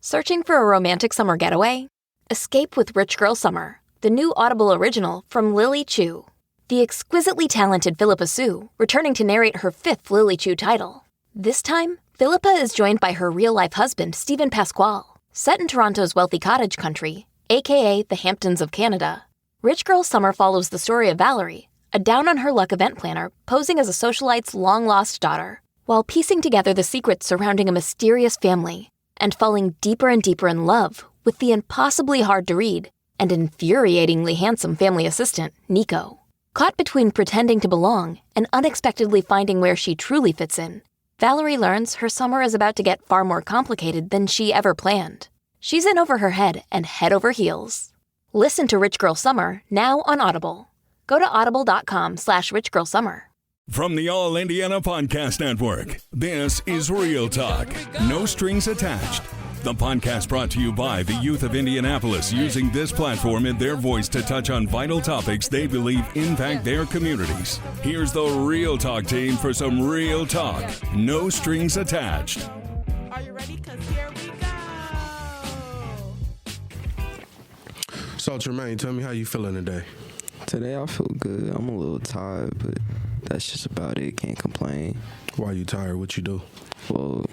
Searching for a romantic summer getaway? Escape with Rich Girl Summer, the new Audible original from Lily Chu. The exquisitely talented Philippa Soo, returning to narrate her 5th Lily Chu title. This time, Philippa is joined by her real-life husband, Stephen Pasquale. Set in Toronto's wealthy cottage country, aka the Hamptons of Canada, Rich Girl Summer follows the story of Valerie, a down-on-her-luck event planner posing as a socialite's long-lost daughter, while piecing together the secrets surrounding a mysterious family and falling deeper and deeper in love with the impossibly hard-to-read and infuriatingly handsome family assistant, Nico. Caught between pretending to belong and unexpectedly finding where she truly fits in, Valerie learns her summer is about to get far more complicated than she ever planned. She's in over her head and head over heels. Listen to Rich Girl Summer now on Audible. Go to audible.com/richgirlsummer. From the All Indiana Podcast Network, this is Real Talk, No Strings Attached. The podcast brought to you by the youth of Indianapolis, using this platform and their voice to touch on vital topics they believe impact their communities. Here's the Real Talk team for some real talk, no strings attached. Are you ready? Because here we go. So, Jermaine, tell me how you feeling today. Today I feel good. I'm a little tired, but that's just about it. Can't complain. Why you tired? What you do? Well,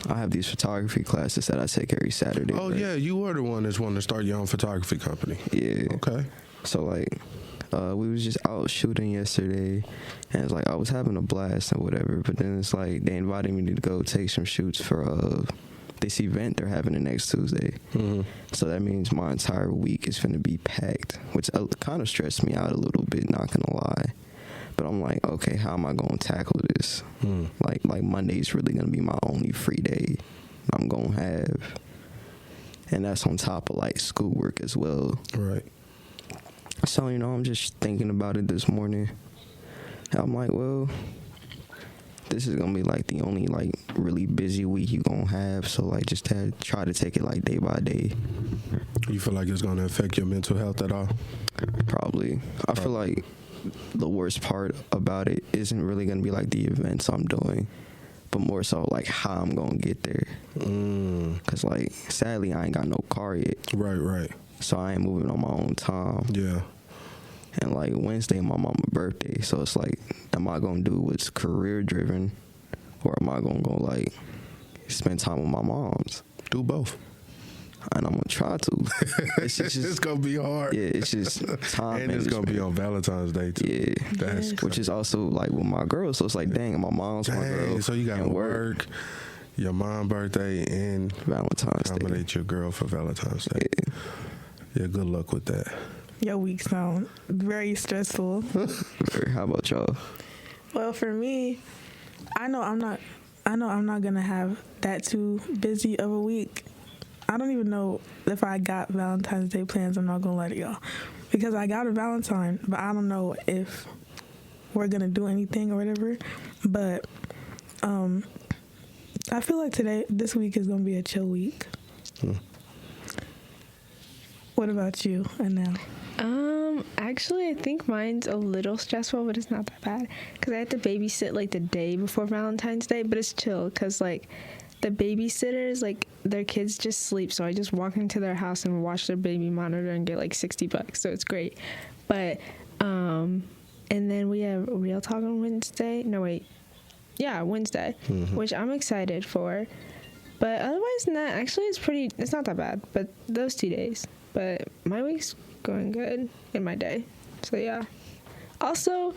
I have these photography classes that I take every Saturday. Oh, right? yeah, you were the one that's wanting to start your own photography company. Yeah. Okay. So, we was just out shooting yesterday, and it's like I was having a blast and whatever, but then it's like they invited me to go take some shoots for this event they're having the next Tuesday. Mm-hmm. So that means my entire week is going to be packed, which kind of stressed me out a little bit, not going to lie. But I'm like, okay, how am I going to tackle this? Like Monday's really going to be my only free day I'm going to have. And that's on top of, schoolwork as well. Right. So, I'm just thinking about it this morning. And I'm like, well, this is going to be, the only, really busy week you're going to have. So, just try to take it, day by day. You feel like it's going to affect your mental health at all? Probably. I feel like the worst part about it isn't really going to be the events I'm doing, but more so how I'm going to get there. Because sadly I ain't got no car yet. Right. So I ain't moving on my own time. Yeah. And Wednesday my mama's birthday, so it's am I going to do what's career driven, or am I going to go spend time with my moms? Do both. And I'm going to try to. It's going to be hard. Yeah, it's just time. And it's going to be on Valentine's Day, too. Yeah. That's which is also, with my girl. So it's dang, my mom's my girl. So you got to work, your mom's birthday, and Valentine's Day. Accommodate your girl for Valentine's Day. Yeah, good luck with that. Your week sound very stressful. How about y'all? Well, for me, I know I'm not gonna have that too busy of a week. I don't even know if I got Valentine's Day plans. I'm not gonna lie to y'all, because I got a Valentine, but I don't know if we're gonna do anything or whatever. But I feel like this week is gonna be a chill week. What about you, Anel? Actually, I think mine's a little stressful, but it's not that bad, because I had to babysit the day before Valentine's Day, but it's chill because the babysitters, their kids just sleep, so I just walk into their house and watch their baby monitor and get $60, so it's great. But and then we have Real Talk on Wednesday. Wednesday, which I'm excited for. But otherwise than that, actually it's not that bad, but those 2 days. But my week's going good in my day, so yeah. Also,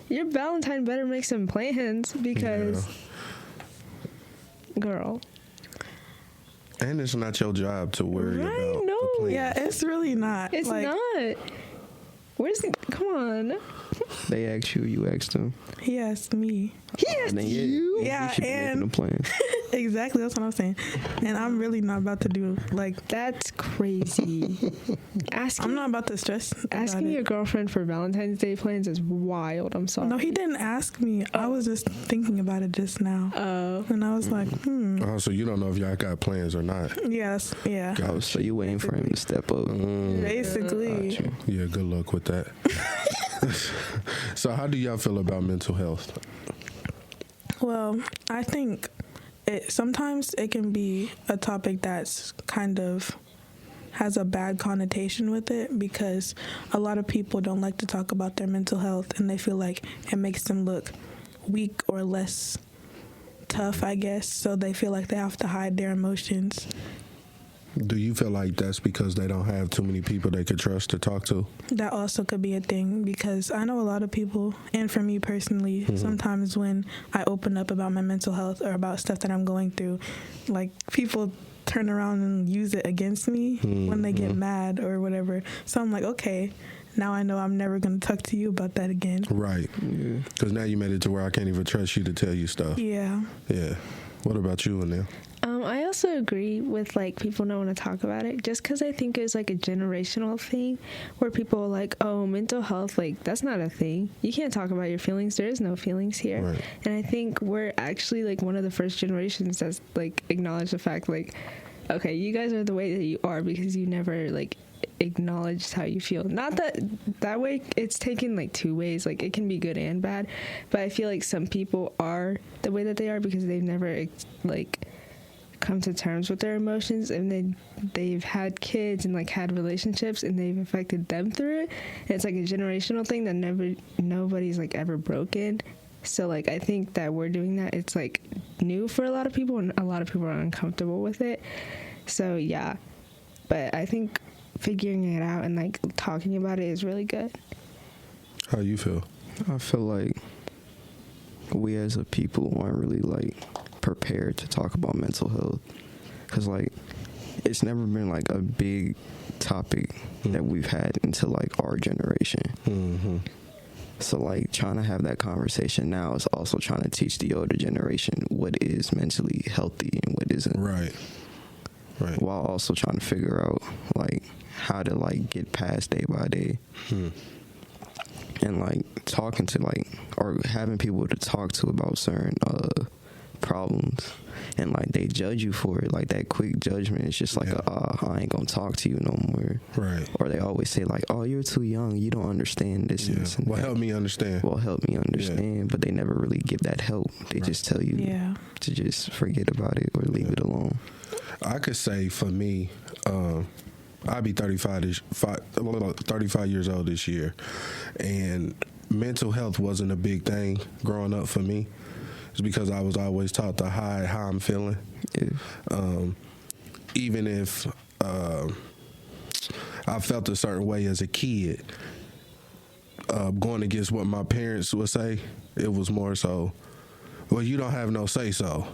your Valentine better make some plans, because girl. And it's not your job to worry about the plans. Yeah, it's really not. It's not. Come on. They asked you asked them. He asked me. He asked you? Yeah, you should be making a plan. Exactly, that's what I'm saying. And I'm really not about to do that's crazy. I'm not about to stress. Asking your girlfriend for Valentine's Day plans is wild. I'm sorry. No, he didn't ask me. I was just thinking about it just now. Oh. And I was like, Oh, so you don't know if y'all got plans or not? Yes, yeah. Oh, so you waiting for him to step up. Basically. Yeah, good luck with that. So how do y'all feel about mental health? Well, I think sometimes it can be a topic that's kind of has a bad connotation with it, because a lot of people don't like to talk about their mental health, and they feel like it makes them look weak or less tough, I guess. So they feel like they have to hide their emotions. Do you feel like that's because they don't have too many people they could trust to talk to? That also could be a thing, because I know a lot of people, and for me personally, sometimes when I open up about my mental health or about stuff that I'm going through, like, people turn around and use it against me when they get mad or whatever. So I'm like, okay, now I know I'm never going to talk to you about that again. Right. Because now you made it to where I can't even trust you to tell you stuff. Yeah. Yeah. What about you, Anil? I also agree with, like, people don't want to talk about it, just because I think it's, like, a generational thing where people are like, oh, mental health, like, that's not a thing. You can't talk about your feelings. There is no feelings here. Right. And I think we're actually, like, one of the first generations that's, like, acknowledged the fact, like, okay, you guys are the way that you are because you never, like, acknowledged how you feel. Not that way it's taken, like, two ways. Like, it can be good and bad. But I feel like some people are the way that they are because they've never, like, come to terms with their emotions, and they've had kids and, like, had relationships, and they've affected them through it, and it's like a generational thing that nobody's, like, ever broken. So, like, I think that we're doing that. It's, like, new for a lot of people, and a lot of people are uncomfortable with it. So yeah, but I think figuring it out and, like, talking about it is really good. How you feel? I feel like we as a people aren't really, like, prepared to talk about mental health, because, like, it's never been, like, a big topic that we've had until, like, our generation. So, like, trying to have that conversation now is also trying to teach the older generation what is mentally healthy and what isn't. Right. While also trying to figure out, like, how to, like, get past day by day. And, like, talking to, like, or having people to talk to about certain problems, and, like, they judge you for it. Like, that quick judgment is just like, I ain't gonna talk to you no more. Right. Or they always say, like, oh, you're too young, you don't understand this and this and Well, that. help me understand. But they never really give that help. They just tell you to just forget about it or leave it alone. I could say for me, I'll be 35 years old this year, and mental health wasn't a big thing growing up for me. It's because I was always taught to hide how I'm feeling. Even if I felt a certain way as a kid, going against what my parents would say, it was more so, well, you don't have no say-so.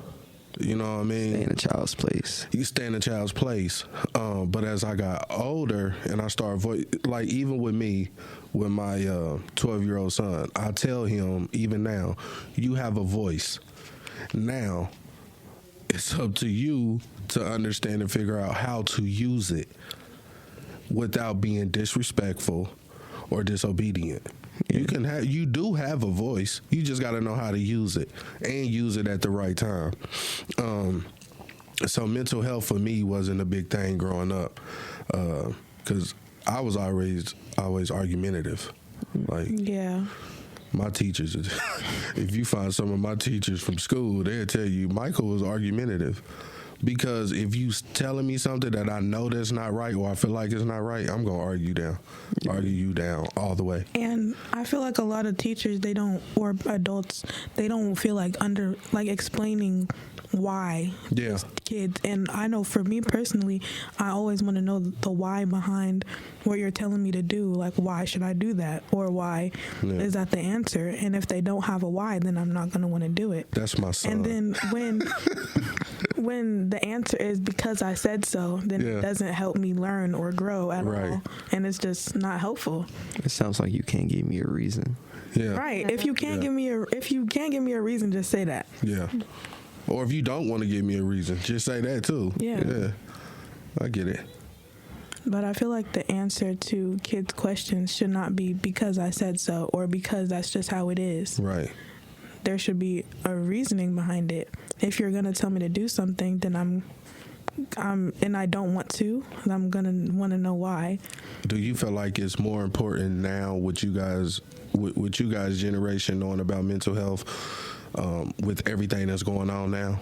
You know what I mean? Stay in a child's place. You stay in a child's place. But as I got older and I started, like, even with me, with my 12-year-old son, I tell him, even now, you have a voice. Now, it's up to you to understand and figure out how to use it without being disrespectful or disobedient. You do have a voice. You just got to know how to use it and use it at the right time. So mental health for me wasn't a big thing growing up, because I was always argumentative. Like, my teachers, if you find some of my teachers from school, they'll tell you Michael was argumentative. Because if you telling me something that I know that's not right, or I feel like it's not right, I'm gonna argue you down all the way. And I feel like a lot of teachers, or adults, they don't feel like explaining why kids. And I know for me personally, I always want to know the why behind what you're telling me to do. Like, why should I do that, or why is that the answer? And if they don't have a why, then I'm not gonna want to do it. That's my son. And then when the answer is because I said so, then it doesn't help me learn or grow at all, and it's just not helpful. It sounds like you can't give me a reason. Right. If you can't give me a reason, just say that. Or if you don't want to give me a reason, just say that too. Yeah. I get it. But I feel like the answer to kids' questions should not be because I said so, or because that's just how it is. Right. There should be a reasoning behind it. If you're gonna tell me to do something, then and I don't want to, I'm gonna want to know why. Do you feel like it's more important now with you guys generation knowing about mental health, with everything that's going on now,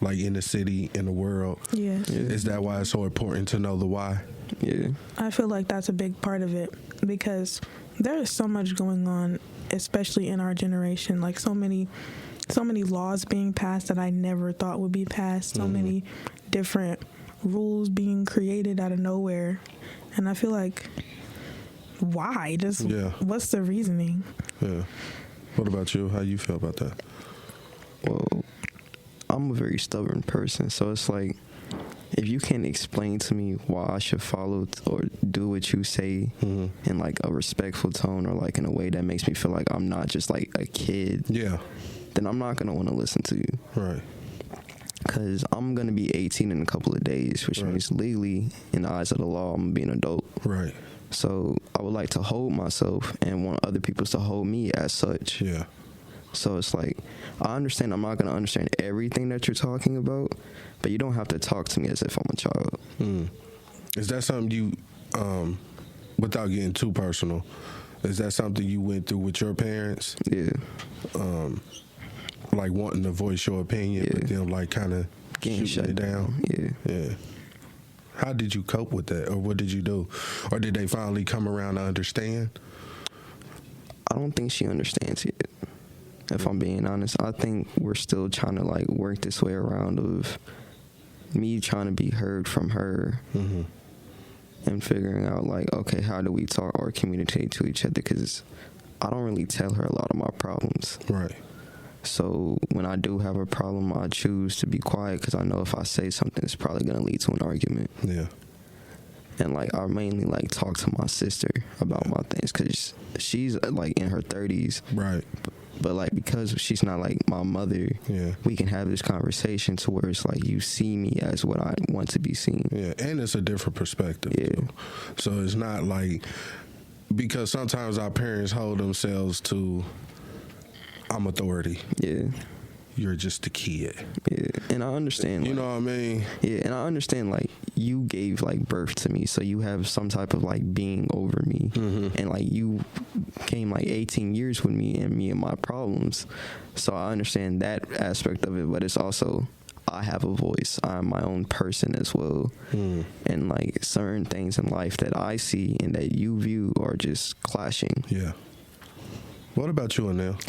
like in the city, in the world? Yeah. Is that why it's so important to know the why? Yeah. I feel like that's a big part of it because there is so much going on, especially in our generation. Like so many laws being passed that I never thought would be passed. So many different rules being created out of nowhere. And I feel like, why? Just what's the reasoning? Yeah. What about you? How you feel about that? Well, I'm a very stubborn person, so it's like, if you can't explain to me why I should follow or do what you say in like a respectful tone or like in a way that makes me feel like I'm not just like a kid, then I'm not gonna want to listen to you. Right. Because I'm gonna be 18 in a couple of days, which means legally, in the eyes of the law, I'm gonna be an adult. Right. So I would like to hold myself and want other people to hold me as such. Yeah. So it's like, I understand I'm not going to understand everything that you're talking about, but you don't have to talk to me as if I'm a child. Is that something you, without getting too personal, is that something you went through with your parents? Yeah. Like wanting to voice your opinion, but them like kind of Getting shut down? Yeah. How did you cope with that, or what did you do? Or did they finally come around to understand? I don't think she understands yet. If I'm being honest, I think we're still trying to like work this way around of me trying to be heard from her and figuring out like, okay, how do we talk or communicate to each other? Because I don't really tell her a lot of my problems. Right. So when I do have a problem, I choose to be quiet because I know if I say something, it's probably going to lead to an argument. Yeah. And like I mainly like talk to my sister about my things because she's like in her 30s. Right. But like because she's not like my mother, we can have this conversation to where it's like you see me as what I want to be seen. Yeah, and it's a different perspective. Yeah. Too. So it's not like, because sometimes our parents hold themselves to, I'm authority. Yeah. You're just a kid. Yeah, and I understand. You like, know what I mean? Yeah, and I understand, like, you gave, like, birth to me, so you have some type of, like, being over me. And, like, you came, like, 18 years with me and my problems. So I understand that aspect of it, but it's also, I have a voice. I'm my own person as well. And, like, certain things in life that I see and that you view are just clashing. Yeah. What about you, Anil?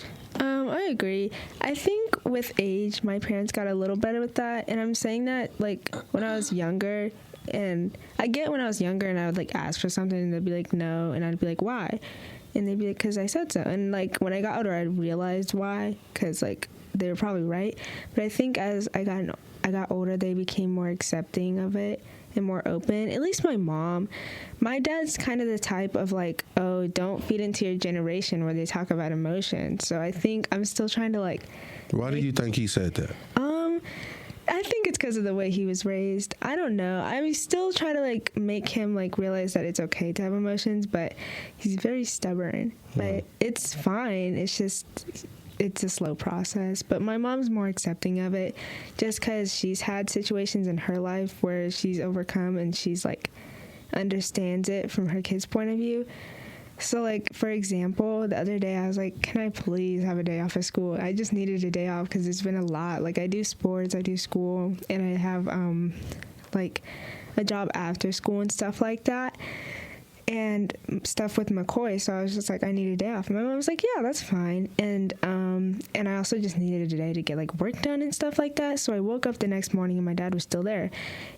I agree. I think with age, my parents got a little better with that. And I'm saying that, like, when I was younger, and I get when I was younger and I would, like, ask for something and they'd be like, no. And I'd be like, why? And they'd be like, because I said so. And, like, when I got older, I realized why, because, like, they were probably right. But I think as I got older, they became more accepting of it and more open. At least my mom. My dad's kind of the type of like, oh, don't feed into your generation where they talk about emotions. So I think I'm still trying to like. Why do you think he said that? I think it's because of the way he was raised. I don't know. I still try to like make him like realize that it's okay to have emotions, but he's very stubborn. But it's fine. It's a slow process, but my mom's more accepting of it just because she's had situations in her life where she's overcome and she's like understands it from her kid's point of view. So like, for example, the other day I was like, can I please have a day off of school? I just needed a day off because it's been a lot. Like I do sports, I do school, and I have like a job after school and stuff like that. And stuff with McCoy, so I was just like, I need a day off. And my mom was like, yeah, that's fine. And I also just needed a day to get like work done and stuff like that. So I woke up the next morning and my dad was still there.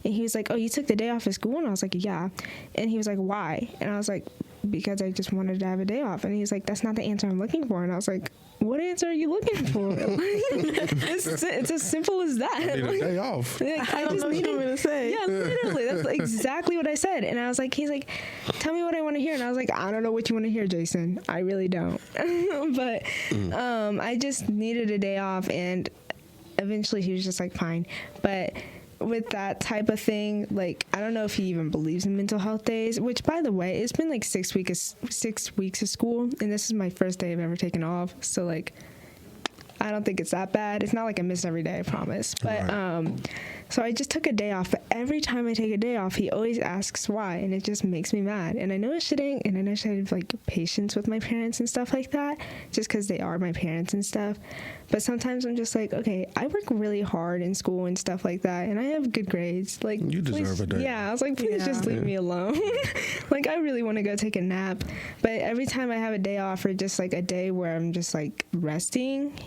And he was like, oh, you took the day off of school? And I was like, yeah. And he was like, why? And I was like, because I just wanted to have a day off. And he's like, that's not the answer I'm looking for. And I was like, what answer are you looking for? It's as simple as that. I need a day off. Like, I don't know what you want me to say. Yeah, literally. That's exactly what I said. And I was like, he's like, tell me what I want to hear. And I was like, I don't know what you want to hear, Jason. I really don't. But I just needed a day off. And eventually he was just like, fine. But with that type of thing, like, I don't know if he even believes in mental health days, which, by the way, it's been like 6 weeks of school, and this is my first day I've ever taken off, so like I don't think it's that bad. It's not like I miss every day, I promise. But So I just took a day off, but every time I take a day off, he always asks why, and it just makes me mad. And I know it shouldn't, and I know I should have like patience with my parents and stuff like that, just because they are my parents and stuff. But sometimes I'm just like, okay, I work really hard in school and stuff like that, and I have good grades. Like, you deserve a day. Yeah, I was like, please just leave me alone. Like, I really want to go take a nap. But every time I have a day off or just like a day where I'm just like resting,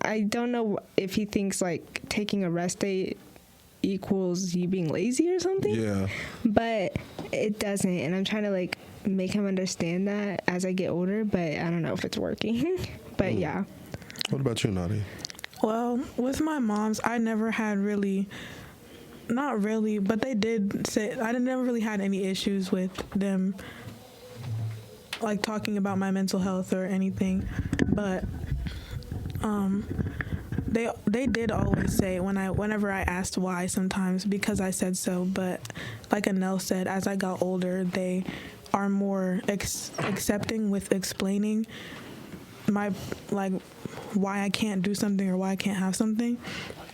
I don't know if he thinks like taking a rest day equals you being lazy or something. Yeah. But it doesn't, and I'm trying to like make him understand that as I get older, but I don't know if it's working. But yeah. What about you, Nadia? Well, with my moms, I never had not really, but they did say, I never really had any issues with them, like, talking about my mental health or anything. But they did always say whenever I asked why, sometimes because I said so. But like Anel said, as I got older, they are more accepting with explaining my, like, why I can't do something or why I can't have something.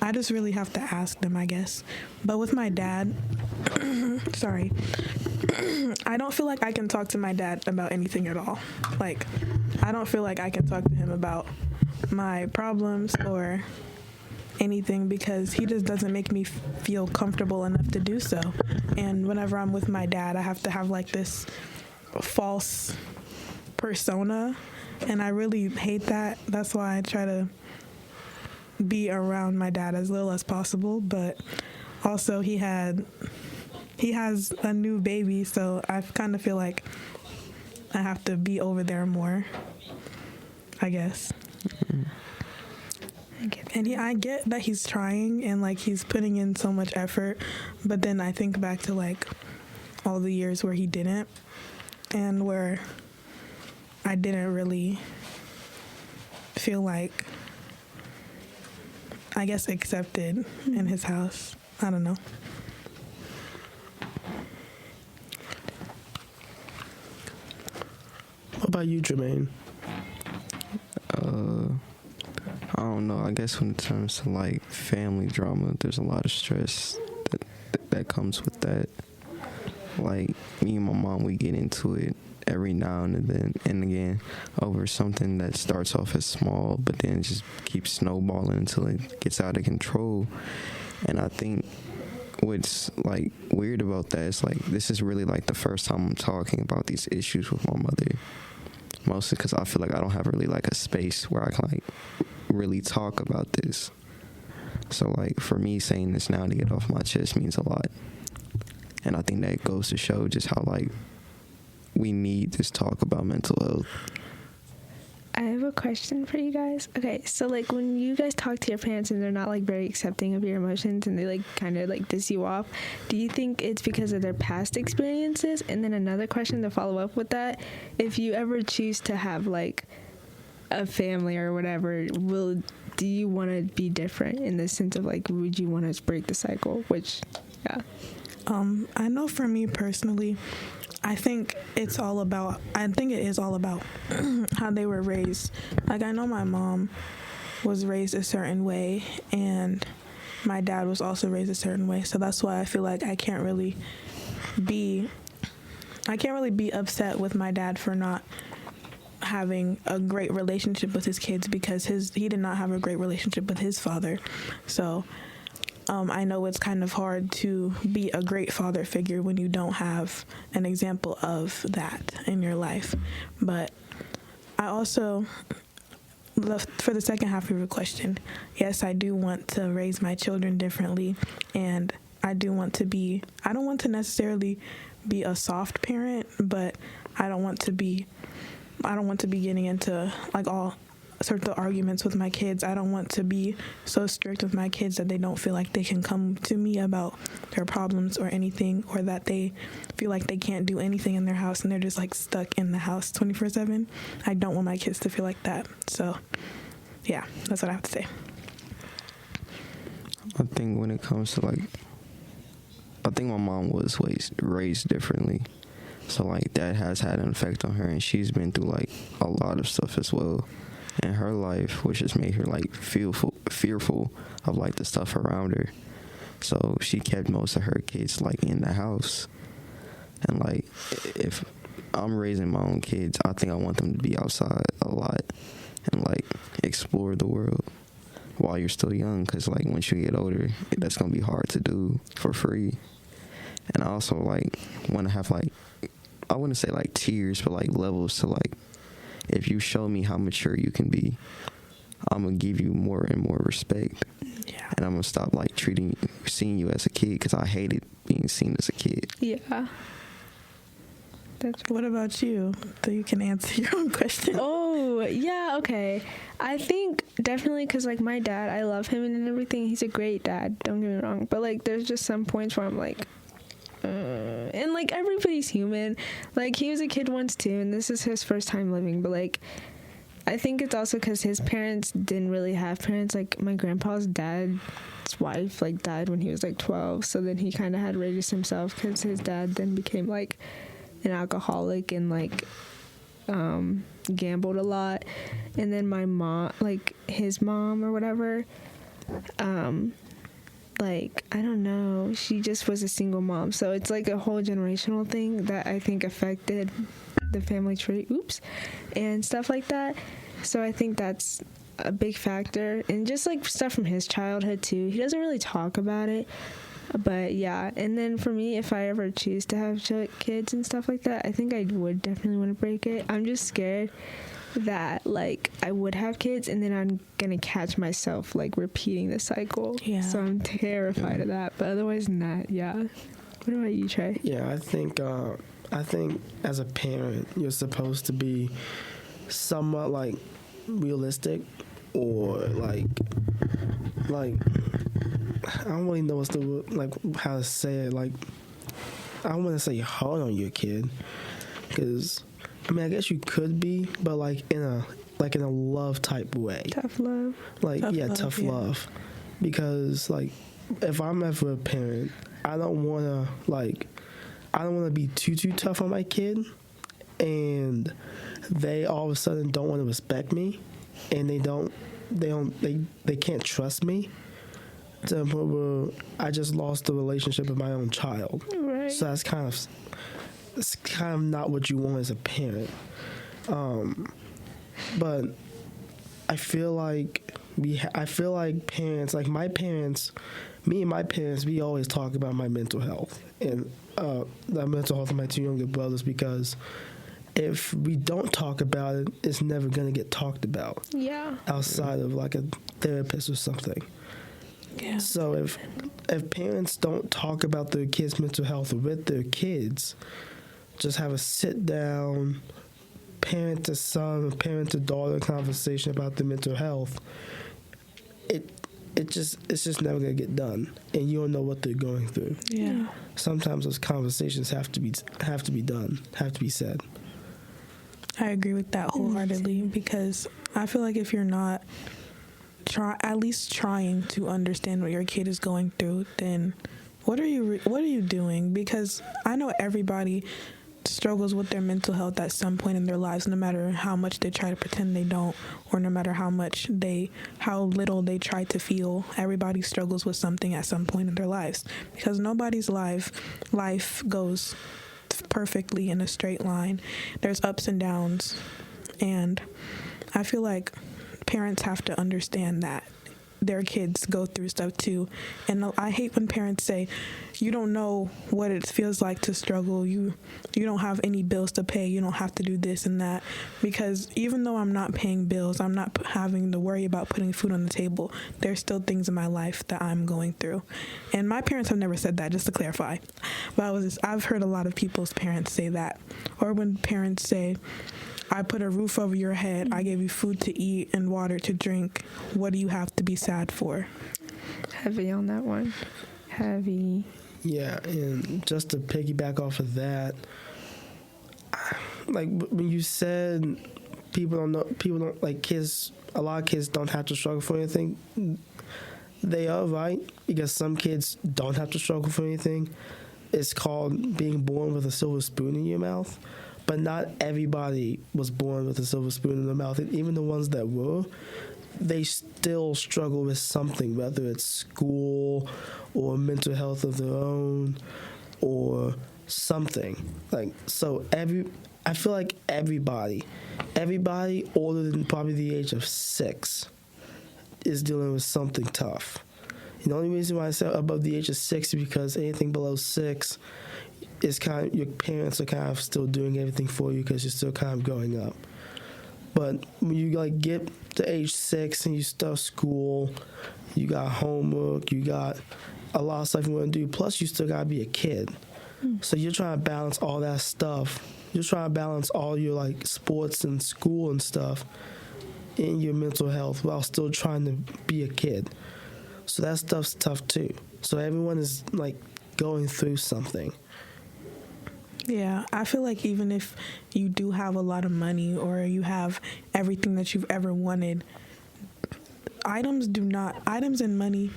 I just really have to ask them, I guess. But with my dad, sorry, I don't feel like I can talk to my dad about anything at all. Like, I don't feel like I can talk to him about my problems or anything because he just doesn't make me feel comfortable enough to do so. And whenever I'm with my dad, I have to have like this false persona, and I really hate that. That's why I try to be around my dad as little as possible. But also he has a new baby, so I kind of feel like I have to be over there more, I guess. And I get that he's trying and like he's putting in so much effort, but then I think back to like all the years where he didn't, and where I didn't really feel like, I guess, accepted in his house. I don't know. What about you, Jermaine? I don't know. I guess when it comes to like family drama, there's a lot of stress that comes with that. Like me and my mom, we get into it every now and then and again over something that starts off as small, but then just keeps snowballing until it gets out of control. And I think what's like weird about that is like this is really like the first time I'm talking about these issues with my mother. Mostly because I feel like I don't have really like a space where I can like really talk about this. So like for me, saying this now to get off my chest means a lot. And I think that goes to show just how like we need this talk about mental health. I have a question for you guys. Okay, so like when you guys talk to your parents and they're not like very accepting of your emotions and they like kind of like diss you off, do you think it's because of their past experiences? And then another question to follow up with that, if you ever choose to have like a family or whatever, do you want to be different in the sense of like, would you want to break the cycle? Which, yeah. I know for me personally, I think it is all about how they were raised. Like, I know my mom was raised a certain way, and my dad was also raised a certain way. So that's why I feel like I can't really be upset with my dad for not having a great relationship with his kids, because he did not have a great relationship with his father. So I know it's kind of hard to be a great father figure when you don't have an example of that in your life. But I also, for the second half of your question, yes, I do want to raise my children differently, and I don't want to necessarily be a soft parent, but I don't want to be getting into like all sorts of arguments with my kids. I don't want to be so strict with my kids that they don't feel like they can come to me about their problems or anything, or that they feel like they can't do anything in their house and they're just like stuck in the house 24/7. I don't want my kids to feel like that. So yeah, that's what I have to say. I think when it comes to like, I think my mom was raised differently. So like that has had an effect on her, and she's been through like a lot of stuff as well in her life, which has made her like fearful of like the stuff around her. So she kept most of her kids like in the house. And like if I'm raising my own kids, I think I want them to be outside a lot and like explore the world while you're still young, because like once you get older, that's gonna be hard to do for free. And I also like want to have like, I wouldn't say like tiers, but like levels to like, if you show me how mature you can be, I'm gonna give you more and more respect. Yeah. And I'm gonna stop like seeing you as a kid, because I hated being seen as a kid. Yeah. What about you? So you can answer your own question. Oh, yeah, okay. I think definitely because, like, my dad, I love him and everything. He's a great dad, don't get me wrong. But, like, there's just some points where I'm like, and, like, everybody's human. Like, he was a kid once, too, and this is his first time living. But, like, I think it's also because his parents didn't really have parents. Like, my grandpa's dad's wife, like, died when he was, like, 12. So then he kind of had to raise himself because his dad then became, like, an alcoholic and like gambled a lot. And then my mom, like his mom or whatever, like I don't know, she just was a single mom. So it's like a whole generational thing that I think affected the family tree, and stuff like that. So I think that's a big factor, and just like stuff from his childhood too. He doesn't really talk about it. But yeah, and then for me, if I ever choose to have kids and stuff like that, I think I would definitely want to break it. I'm just scared that like I would have kids and then I'm gonna catch myself like repeating the cycle. Yeah. So I'm terrified of that. But otherwise than that, yeah. What about you, Trey? Yeah, I think as a parent, you're supposed to be somewhat like realistic, or like I don't really know how to say it. Like, I don't want to say hard on your kid, because I mean I guess you could be, but like in a love type way. Tough love. Like tough love, because like if I'm ever a parent, I don't want to be too tough on my kid, and they all of a sudden don't want to respect me, and they can't trust me. To the point where I just lost the relationship with my own child. Right. So it's kind of not what you want as a parent. But I feel like parents, like my parents, me and my parents, we always talk about my mental health and the mental health of my two younger brothers, because if we don't talk about it, it's never gonna get talked about. Yeah. Outside of like a therapist or something. Yeah. So if parents don't talk about their kids' mental health with their kids, just have a sit down, parent to son, parent to daughter conversation about their mental health, it's just never gonna get done, and you don't know what they're going through. Yeah. Sometimes those conversations have to be done, have to be said. I agree with that wholeheartedly, because I feel like if you're not at least trying to understand what your kid is going through, then what are you doing? Because I know everybody struggles with their mental health at some point in their lives, no matter how much they try to pretend they don't, or no matter how little they try to feel. Everybody struggles with something at some point in their lives, because nobody's life goes perfectly in a straight line. There's ups and downs, and I feel like parents have to understand that their kids go through stuff too. And I hate when parents say, you don't know what it feels like to struggle. You don't have any bills to pay. You don't have to do this and that. Because even though I'm not paying bills, I'm not having to worry about putting food on the table, there's still things in my life that I'm going through. And my parents have never said that, just to clarify. But I've heard a lot of people's parents say that. Or when parents say, I put a roof over your head, I gave you food to eat and water to drink. What do you have to be sad for? Heavy on that one. Heavy. Yeah, and just to piggyback off of that, like when you said people don't like kids, a lot of kids don't have to struggle for anything, they are right, because some kids don't have to struggle for anything. It's called being born with a silver spoon in your mouth. But not everybody was born with a silver spoon in their mouth. And even the ones that were, they still struggle with something, whether it's school or mental health of their own or something. Like, so I feel like everybody older than probably the age of 6 is dealing with something tough. The only reason why I say above the age of 6 is because anything below 6 is kind of, your parents are kind of still doing everything for you because you're still kind of growing up. But when you like get to age 6 and you start school, you got homework, you got a lot of stuff you want to do, plus you still got to be a kid. So you're trying to balance all that stuff. You're trying to balance all your like sports and school and stuff in your mental health while still trying to be a kid. So that stuff's tough too. So everyone is like going through something. Yeah, I feel like even if you do have a lot of money or you have everything that you've ever wanted, items and money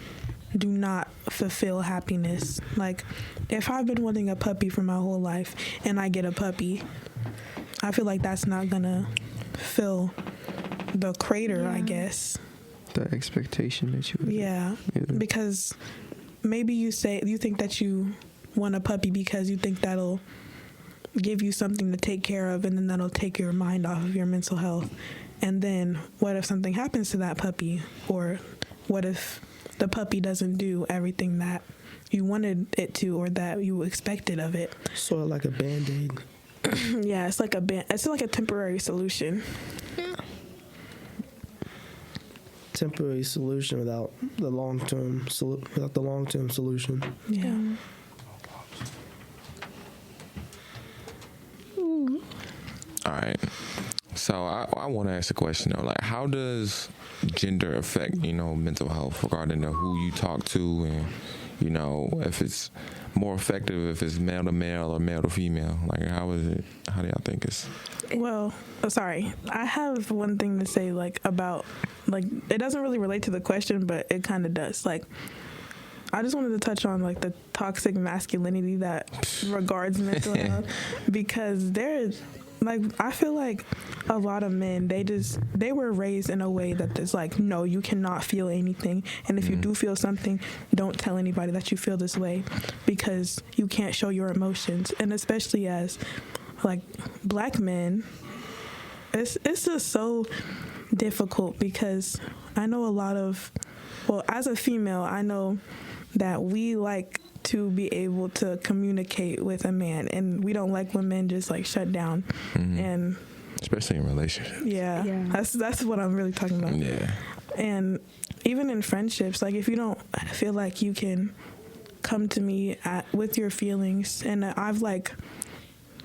do not fulfill happiness. Like, if I've been wanting a puppy for my whole life and I get a puppy, I feel like that's not gonna fill the crater, I guess. The expectation that you Yeah, because maybe you think that you want a puppy because you think that'll give you something to take care of, and then that'll take your mind off of your mental health. And then what if something happens to that puppy? Or what if the puppy doesn't do everything that you wanted it to or that you expected of it? Sort of like a Band-Aid. Yeah, it's like a temporary solution. Temporary solution without the long-term solution. Yeah. All right. So I want to ask a question though. Like, how does gender affect, mental health regarding to who you talk to, and if it's more effective if it's male to male or male to female? Like, how is it? How do y'all think it's? Well, sorry. I have one thing to say, about it doesn't really relate to the question, but it kind of does. I just wanted to touch on the toxic masculinity that regards mental health, because I feel like a lot of men, they were raised in a way that is no, you cannot feel anything. And if you do feel something, don't tell anybody that you feel this way, because you can't show your emotions. And especially as black men, it's just so difficult, because I know as a female, I know that we like to be able to communicate with a man, and we don't like when men just shut down. And especially in relationships. Yeah. That's what I'm really talking about. Yeah. And even in friendships, if you don't feel like you can come to me with your feelings, and I've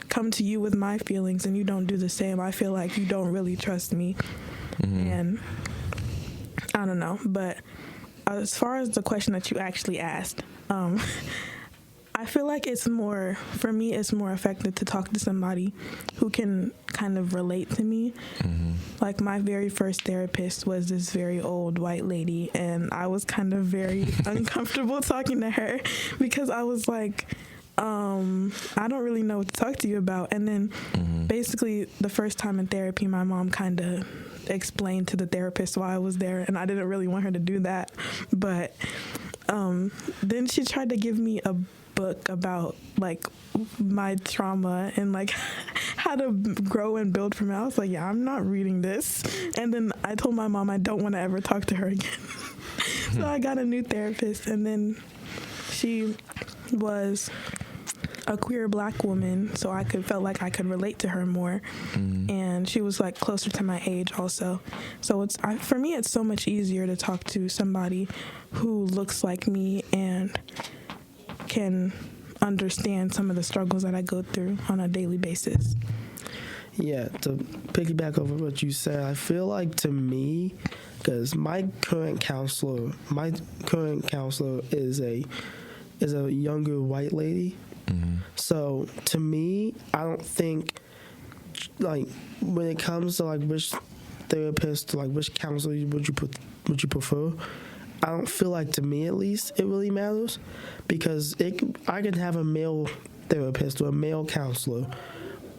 come to you with my feelings, and you don't do the same, I feel like you don't really trust me. And I don't know, but as far as the question that you actually asked, I feel like it's more effective to talk to somebody who can kind of relate to me. My very first therapist was this very old white lady, and I was kind of very uncomfortable talking to her, because I was I don't really know what to talk to you about. And then basically the first time in therapy, my mom kind of explained to the therapist why I was there, and I didn't really want her to do that. But then she tried to give me a book about my trauma and how to grow and build from it. I was like, yeah, I'm not reading this. And then I told my mom I don't want to ever talk to her again. So I got a new therapist, and then she was a queer black woman, so I felt like I could relate to her more. And she was closer to my age also. So for me, it's so much easier to talk to somebody who looks like me and can understand some of the struggles that I go through on a daily basis. Yeah, to piggyback over what you said, I feel like, to me, because my current counselor is a younger white lady. So to me, I don't think when it comes to which therapist, which counselor would you prefer, I don't feel like, to me at least, it really matters, because I can have a male therapist or a male counselor,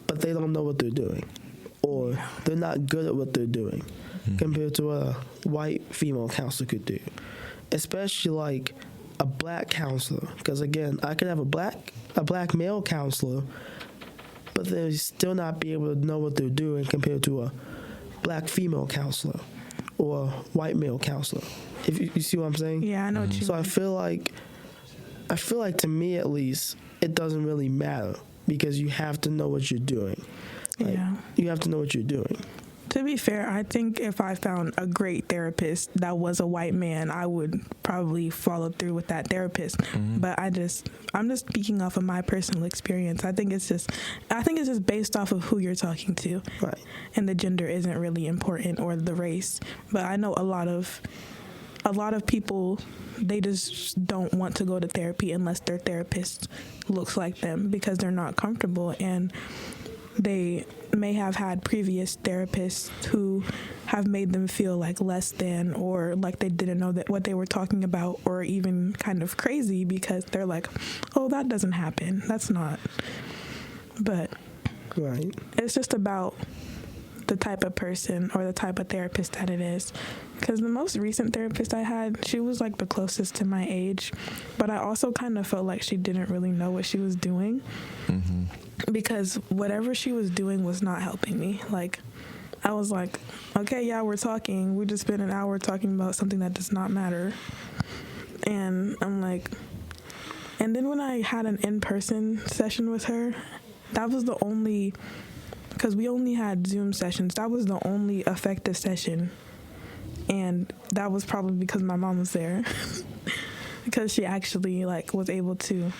but they don't know what they're doing, or they're not good at what they're doing. compared to what a white female counselor could do, especially like a black counselor. Because again, I could have a black male counselor, but they still not be able to know what they're doing compared to a black female counselor or a white male counselor. If you see what I'm saying? Yeah, I know what you So mean. I feel like to me at least, it doesn't really matter because you have to know what you're doing. Like, Yeah. you have to know what you're doing. To be fair, I think if I found a great therapist that was a white man, I would probably follow through with that therapist. But I'm just speaking off of my personal experience. I think it's just based off of who you're talking to. Right. And the gender isn't really important, or the race. But I know a lot of people, they just don't want to go to therapy unless their therapist looks like them because they're not comfortable, and they may have had previous therapists who have made them feel like less than, or like they didn't know that what they were talking about, or even kind of crazy because they're like, oh, that doesn't happen. That's not. But Right. it's just about the type of person or the type of therapist that it is. Because the most recent therapist I had, she was like the closest to my age, but I also kind of felt like she didn't really know what she was doing, because whatever she was doing was not helping me. Like, I was like, okay, yeah, we're talking. We just spent an hour talking about something that does not matter. And I'm like, and then when I had an in-person session with her, that was the only, because we only had Zoom sessions, that was the only effective session. And that was probably because my mom was there. Because she actually like was able to,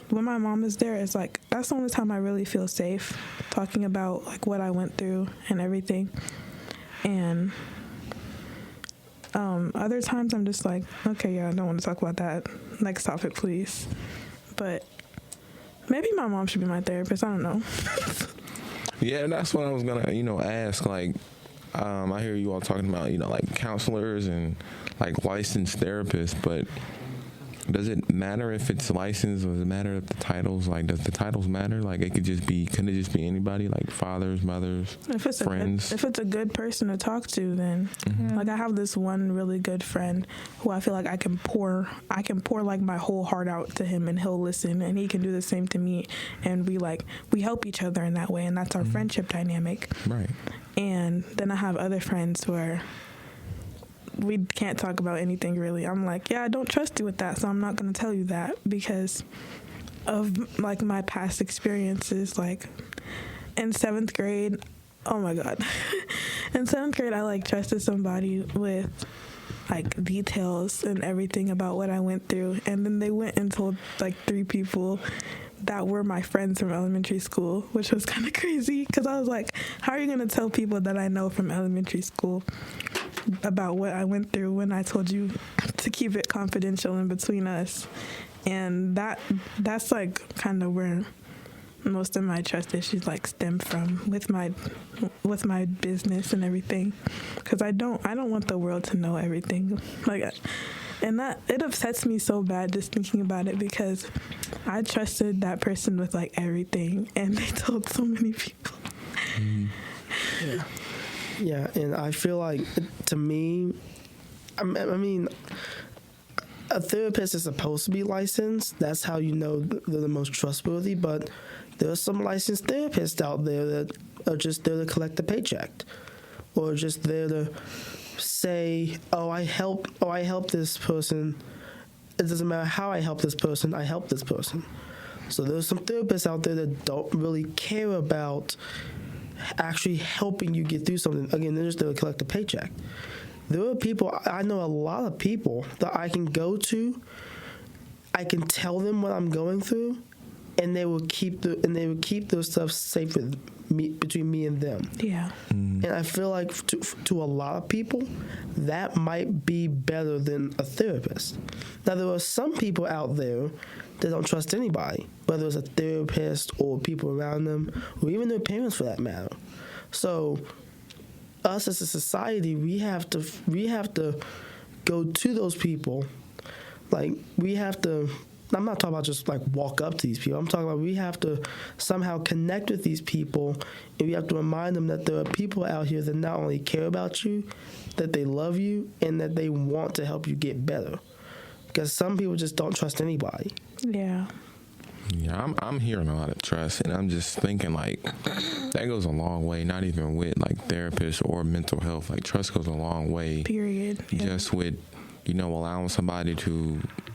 when my mom is there, it's like, that's the only time I really feel safe talking about like what I went through and everything. And other times I'm just like, okay, yeah, I don't want to talk about that. Next topic, please. But maybe my mom should be my therapist. I don't know. Yeah, that's what I was gonna, ask. Like, I hear you all talking about, like counselors and like licensed therapists, but does it matter if it's licensed, or does it matter if the titles, like, does the titles matter? Like, couldn't it just be anybody, like fathers, mothers, friends? If it's a good person to talk to, then like I have this one really good friend who I feel like I can pour like my whole heart out to him, and he'll listen, and he can do the same to me, and we help each other in that way, and that's our friendship dynamic. Right. And then I have other friends where we can't talk about anything really. I'm like, yeah, I don't trust you with that, so I'm not going to tell you that because of like my past experiences. Like in 7th grade, oh my God. In 7th grade, I like trusted somebody with like details and everything about what I went through. And then they went and told like 3 people that were my friends from elementary school, which was kind of crazy because I was like, how are you going to tell people that I know from elementary school about what I went through when I told you to keep it confidential in between us? And that's like kind of where most of my trust issues like stem from with my business and everything, because I don't want the world to know everything. Like, and that, it upsets me so bad just thinking about it, because I trusted that person with like everything, and they told so many people. Yeah, and I feel like, to me, I mean, a therapist is supposed to be licensed. That's how you know they're the most trustworthy. But there are some licensed therapists out there that are just there to collect a paycheck, or just there to say, I help this person. It doesn't matter how I help this person, I help this person. So there's some therapists out there that don't really care about actually helping you get through something. Again, they're just there to collect a paycheck. There are people, I know a lot of people that I can go to, I can tell them what I'm going through, and they will keep their stuff safe with me, between me and them. Yeah. And I feel like to a lot of people, that might be better than a therapist. Now, there are some people out there that don't trust anybody, whether it's a therapist or people around them, or even their parents for that matter. So, us as a society, we have to go to those people. Like, we have to I'm not talking about just like walk up to these people. I'm talking about we have to somehow connect with these people, and we have to remind them that there are people out here that not only care about you, that they love you, and that they want to help you get better. Because some people just don't trust anybody. Yeah. Yeah, I'm hearing a lot of trust, and I'm just thinking like that goes a long way. Not even with like therapists or mental health. Like trust goes a long way. Period. Just with allowing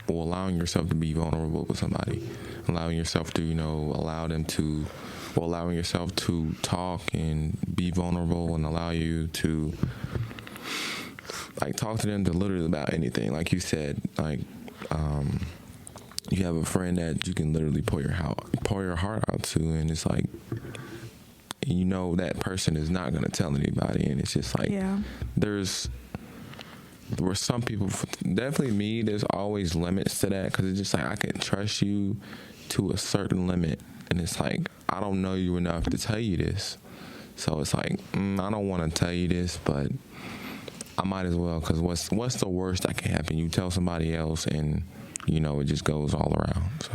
allowing yourself to be vulnerable with somebody, allowing yourself to allowing yourself to talk and be vulnerable, and allow you to like talk to them to literally about anything. Like you said, like you have a friend that you can literally pour your heart out to, and it's like that person is not going to tell anybody, and it's just like there were some people, definitely me, there's always limits to that, because it's just like I can trust you to a certain limit, and it's like I don't know you enough to tell you this, so it's like I don't want to tell you this, but I might as well, because what's the worst that can happen? You tell somebody else, and it just goes all around. So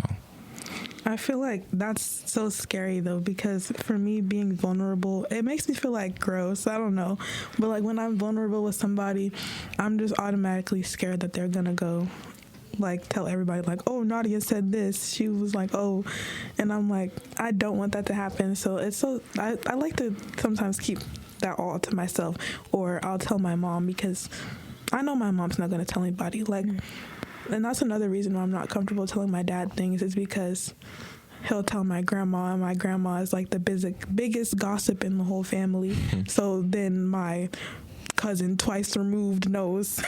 I feel like that's so scary though, because for me, being vulnerable, it makes me feel like gross. I don't know, but like when I'm vulnerable with somebody, I'm just automatically scared that they're gonna go like tell everybody like, oh, Nadia said this, she was like, oh, and I'm like, I don't want that to happen. So it's I like to sometimes keep that all to myself, or I'll tell my mom, because I know my mom's not gonna tell anybody. Like, and that's another reason why I'm not comfortable telling my dad things, is because he'll tell my grandma, and my grandma is like the biggest gossip in the whole family. So then my cousin twice removed knows.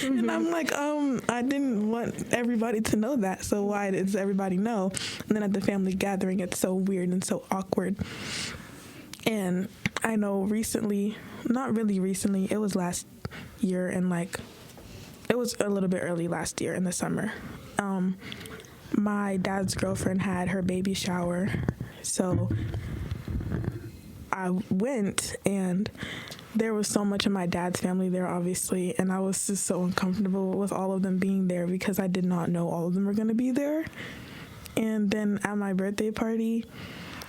And I'm like, I didn't want everybody to know that, so why does everybody know? And then at the family gathering, it's so weird and so awkward. And I know recently, not really recently, it was last year, and like it was a little bit early last year in the summer. My dad's girlfriend had her baby shower, so I went, and there was so much of my dad's family there, obviously, and I was just so uncomfortable with all of them being there, because I did not know all of them were going to be there. And then at my birthday party,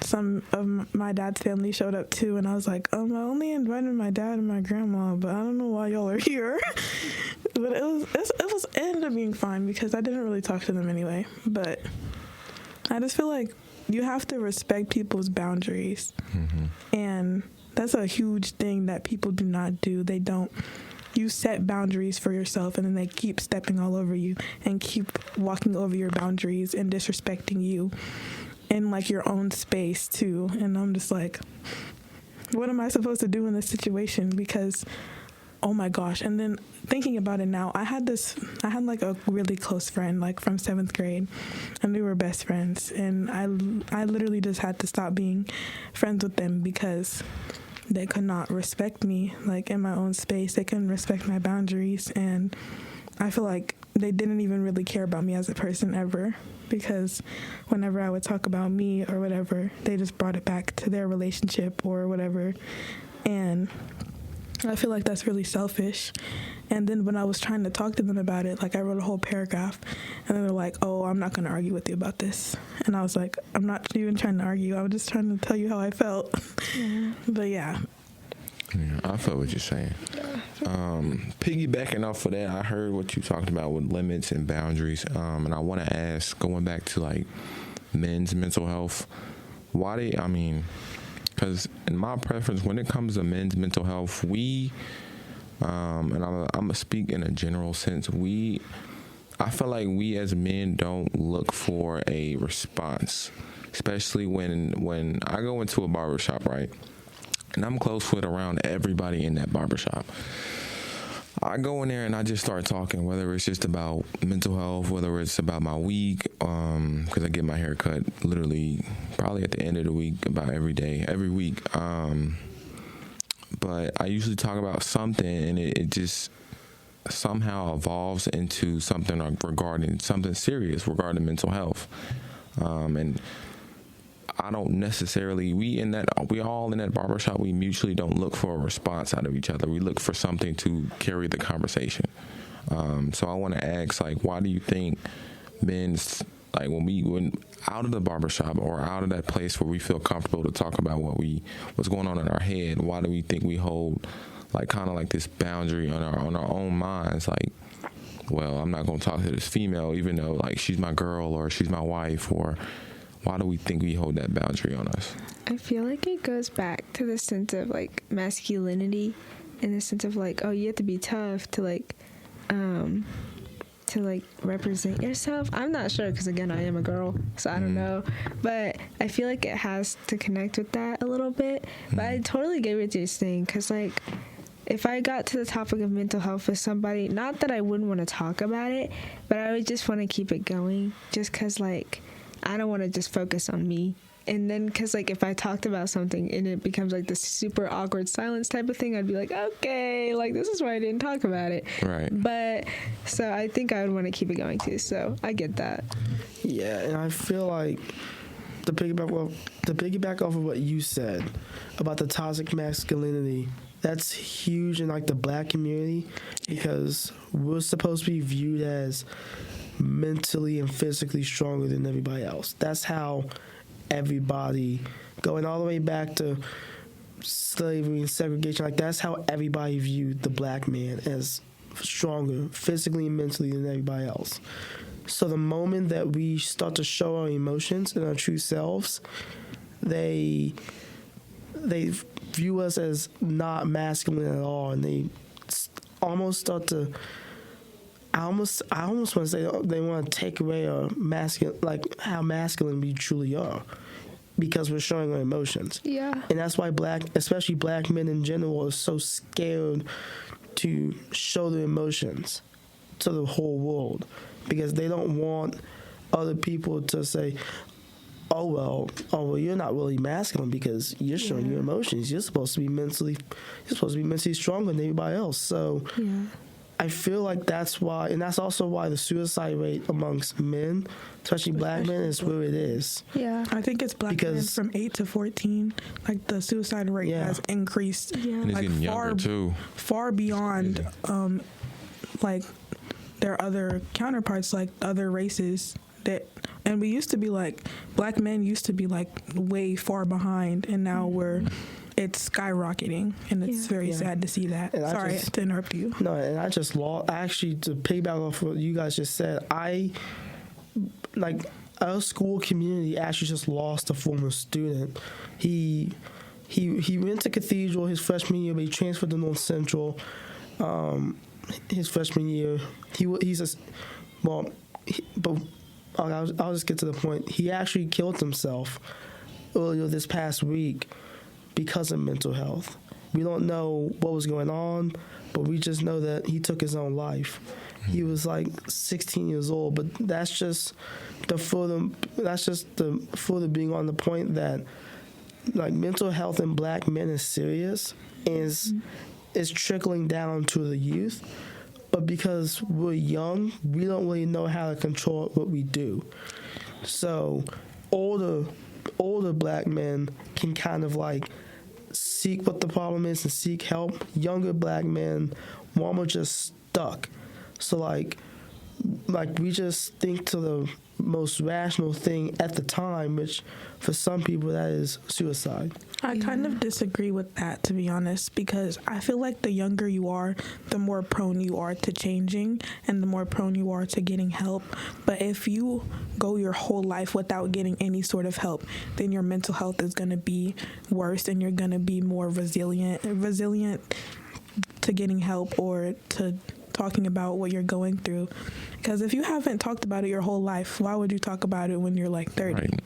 some of my dad's family showed up too, and I was like, I only invited my dad and my grandma, but I don't know why y'all are here. But it ended up being fine, because I didn't really talk to them anyway. But I just feel like you have to respect people's boundaries. And that's a huge thing that people do not do. They don't. You set boundaries for yourself, and then they keep stepping all over you and keep walking over your boundaries and disrespecting you in like your own space too. And I'm just like, what am I supposed to do in this situation? Because oh my gosh. And then thinking about it now, I had like a really close friend, like from 7th grade, and we were best friends, and I literally just had to stop being friends with them because they could not respect me like in my own space. They couldn't respect my boundaries, and I feel like they didn't even really care about me as a person ever, because whenever I would talk about me or whatever, they just brought it back to their relationship or whatever. And I feel like that's really selfish. And then when I was trying to talk to them about it, like I wrote a whole paragraph, and they're like, oh, I'm not going to argue with you about this. And I was like, I'm not even trying to argue. I was just trying to tell you how I felt. But yeah. Yeah, I feel what you're saying. Piggybacking off of that, I heard what you talked about with limits and boundaries. And I want to ask, going back to like men's mental health, because in my preference, when it comes to men's mental health, we, and I'm going to speak in a general sense, I feel like we as men don't look for a response, especially when I go into a barbershop, right? And I'm close with around everybody in that barbershop. I go in there and I just start talking, whether it's just about mental health, whether it's about my week, because I get my hair cut literally probably at the end of the week, about every week. But I usually talk about something, and it just somehow evolves into something regarding something serious regarding mental health. And I don't necessarily, we all in that barbershop, we mutually don't look for a response out of each other. We look for something to carry the conversation. So I want to ask, like, why do you think men's, like when out of the barbershop or out of that place where we feel comfortable to talk about what's going on in our head, why do we think we hold like kind of like this boundary on our own minds, like, well, I'm not going to talk to this female even though like she's my girl or she's my wife, or why do we think we hold that boundary on us? I feel like it goes back to the sense of like masculinity, in the sense of like, oh, you have to be tough to like represent yourself. I'm not sure, because again, I am a girl, so I don't know, but I feel like it has to connect with that a little bit. But I totally get what you're saying, because like if I got to the topic of mental health with somebody, not that I wouldn't want to talk about it, but I would just want to keep it going, just because like I don't want to just focus on me. And then, because, like, if I talked about something and it becomes, like, this super awkward silence type of thing, I'd be like, okay, like, this is why I didn't talk about it. Right. But, so I think I would want to keep it going, too. So I get that. Yeah, and I feel like to piggyback off of what you said about the toxic masculinity, that's huge in, like, the black community, because we're supposed to be viewed as mentally and physically stronger than everybody else. That's how everybody, going all the way back to slavery and segregation, like that's how everybody viewed the black man, as stronger physically and mentally than everybody else. So the moment that we start to show our emotions and our true selves, they view us as not masculine at all, and they almost start to, I almost want to say they want to take away our masculine, like how masculine we truly are, because we're showing our emotions. Yeah. And that's why especially black men in general, are so scared to show their emotions to the whole world, because they don't want other people to say, oh well, you're not really masculine because you're showing your emotions. You're supposed to be mentally stronger than everybody else. So I feel like that's why, and that's also why the suicide rate amongst men, especially black men, is where it is. Yeah. I think it's black men from 8 to 14. Like the suicide rate has increased. Yeah. And it's like getting younger too. Far beyond like their other counterparts, like other races. And we used to be like, black men used to be like way far behind, and now it's skyrocketing, and it's very sad to see that. And sorry to interrupt you. No, and I just actually, to piggyback off what you guys just said, our school community actually just lost a former student. He went to Cathedral his freshman year, but he transferred to North Central his freshman year. I'll just get to the point. He actually killed himself earlier this past week because of mental health. We don't know what was going on, but we just know that he took his own life. He was like 16 years old, but that's just the further being on the point that like mental health in black men is serious, is trickling down to the youth. But because we're young, we don't really know how to control what we do. So older black men can kind of like seek what the problem is and seek help. Younger black men, are just stuck. So like we just think to the most rational thing at the time, which for some people that is suicide. I kind of disagree with that, to be honest, because I feel like the younger you are, the more prone you are to changing and the more prone you are to getting help. But if you go your whole life without getting any sort of help, then your mental health is going to be worse, and you're going to be more resilient to getting help or to talking about what you're going through. Because if you haven't talked about it your whole life, why would you talk about it when you're like 30? Right.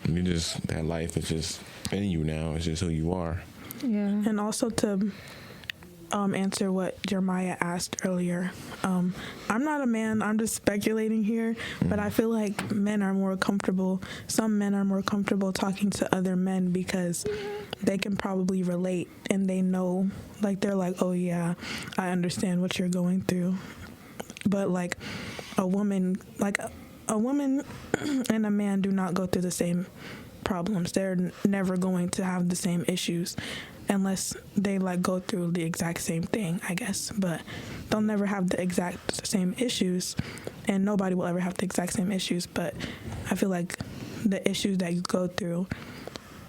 That life is just in you now. It's just who you are. Yeah. And also to answer what Jeremiah asked earlier, I'm not a man, I'm just speculating here, but I feel like some men are more comfortable talking to other men because they can probably relate, and they know, like, they're like, oh yeah, I understand what you're going through. But like a woman and a man do not go through the same problems. They're never going to have the same issues. unless they like go through the exact same thing, I guess. But they'll never have the exact same issues, and nobody will ever have the exact same issues. But I feel like the issues that you go through,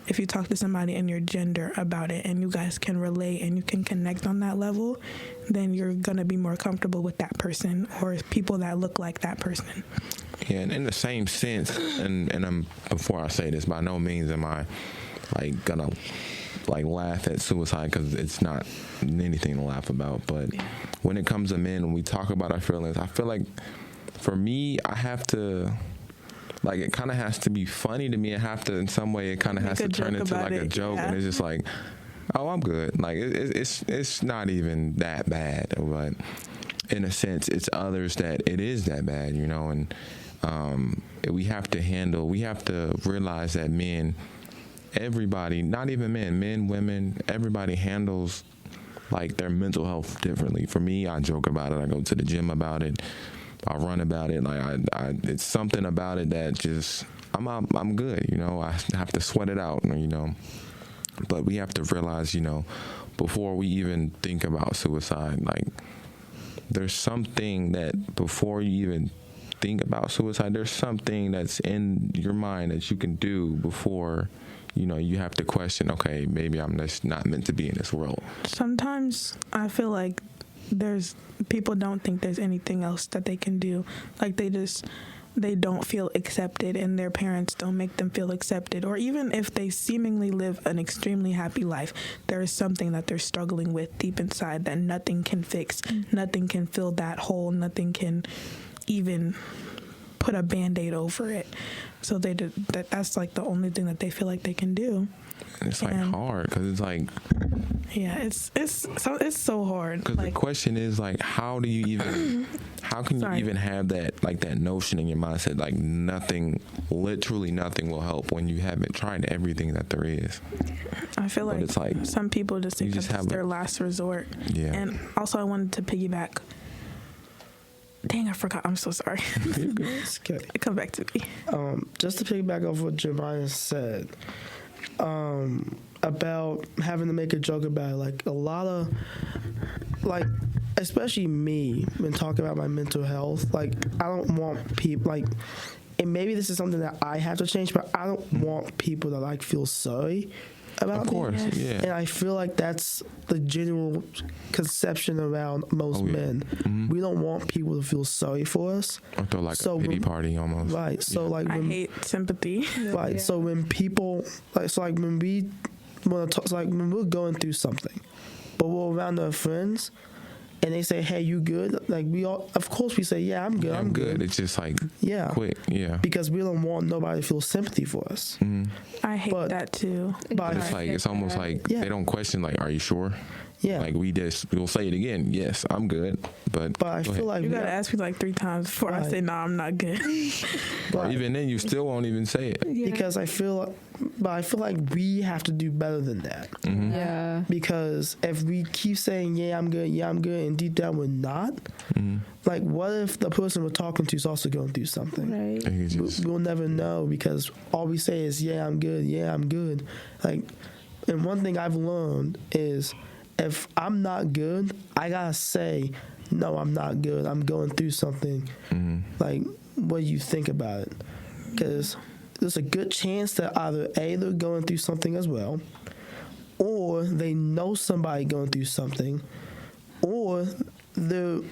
if you talk to somebody in your gender about it and you guys can relate and you can connect on that level, then you're going to be more comfortable with that person or people that look like that person. Yeah, and in the same sense, and I'm, before I say this, by no means am I like gonna like laugh at suicide, because it's not anything to laugh about. But when it comes to men, when we talk about our feelings, I feel like for me, I have to, like, it kind of has to be funny to me. It have to, in some way, it kind of has to turn into like a joke, and it's just like, oh, I'm good. Like it's not even that bad, but in a sense, it's others that it is that bad, you know. And we have to realize that men, everybody, not even men, women, everybody handles like their mental health differently. For me, I joke about it. I go to the gym about it. I run about it. Like I it's something about it that just I'm good. You know, I have to sweat it out. You know, but we have to realize, you know, before we even think about suicide, like there's something that before you even think about suicide, there's something that's in your mind that you can do before, you know, you have to question, okay, maybe I'm just not meant to be in this world. Sometimes I feel like people don't think there's anything else that they can do. Like they don't feel accepted, and their parents don't make them feel accepted. Or even if they seemingly live an extremely happy life, there is something that they're struggling with deep inside that nothing can fix. Nothing can fill that hole. Nothing can even put a Band-Aid over it. So that's like the only thing that they feel like they can do. And it's like hard, because it's like, yeah, it's so hard. Because like, the question is like, how can you even have that, like, that notion in your mindset, like literally nothing will help when you haven't tried everything that there is. I feel like it's like some people just think that's their last resort. Yeah. And also I wanted to piggyback. Dang, I forgot. I'm so sorry. It's okay. Come back to me. Just to piggyback off what Jeremiah said, about having to make a joke about it. Like a lot of, like, especially me, when talking about my mental health, like I don't want people, like, and maybe this is something that I have to change, but I don't want people to like feel sorry about Of course, me. yeah. And I feel like that's the general conception around most men. Mm-hmm. We don't want people to feel sorry for us. Or throw like a pity party almost. Right. So like I hate sympathy. Right. Yeah. So when people when we want to talk, like when we're going through something, but we're around our friends, and they say, "Hey, you good?" Like we all, of course, we say, "Yeah, I'm good. I'm good." It's just like quick, because we don't want nobody to feel sympathy for us. Mm-hmm. I hate that too. But it's like it's almost like they don't question, like, "Are you sure?" Yeah. Like we'll say it again. Yes, I'm good. But I feel like you gotta ask me like 3 times before I say, "No, I'm not good." Or even then, you still won't even say it. Yeah. Because I feel like we have to do better than that. Mm-hmm. Yeah. Because if we keep saying, "Yeah, I'm good," and deep down we're not, like, what if the person we're talking to is also going through something? Right. We'll never know, because all we say is, "Yeah, I'm good. Yeah, I'm good." Like, and one thing I've learned is, if I'm not good, I gotta say, "No, I'm not good. I'm going through something." Mm-hmm. Like, what do you think about it? Because there's a good chance that either A, they're going through something as well, or they know somebody going through something, or they've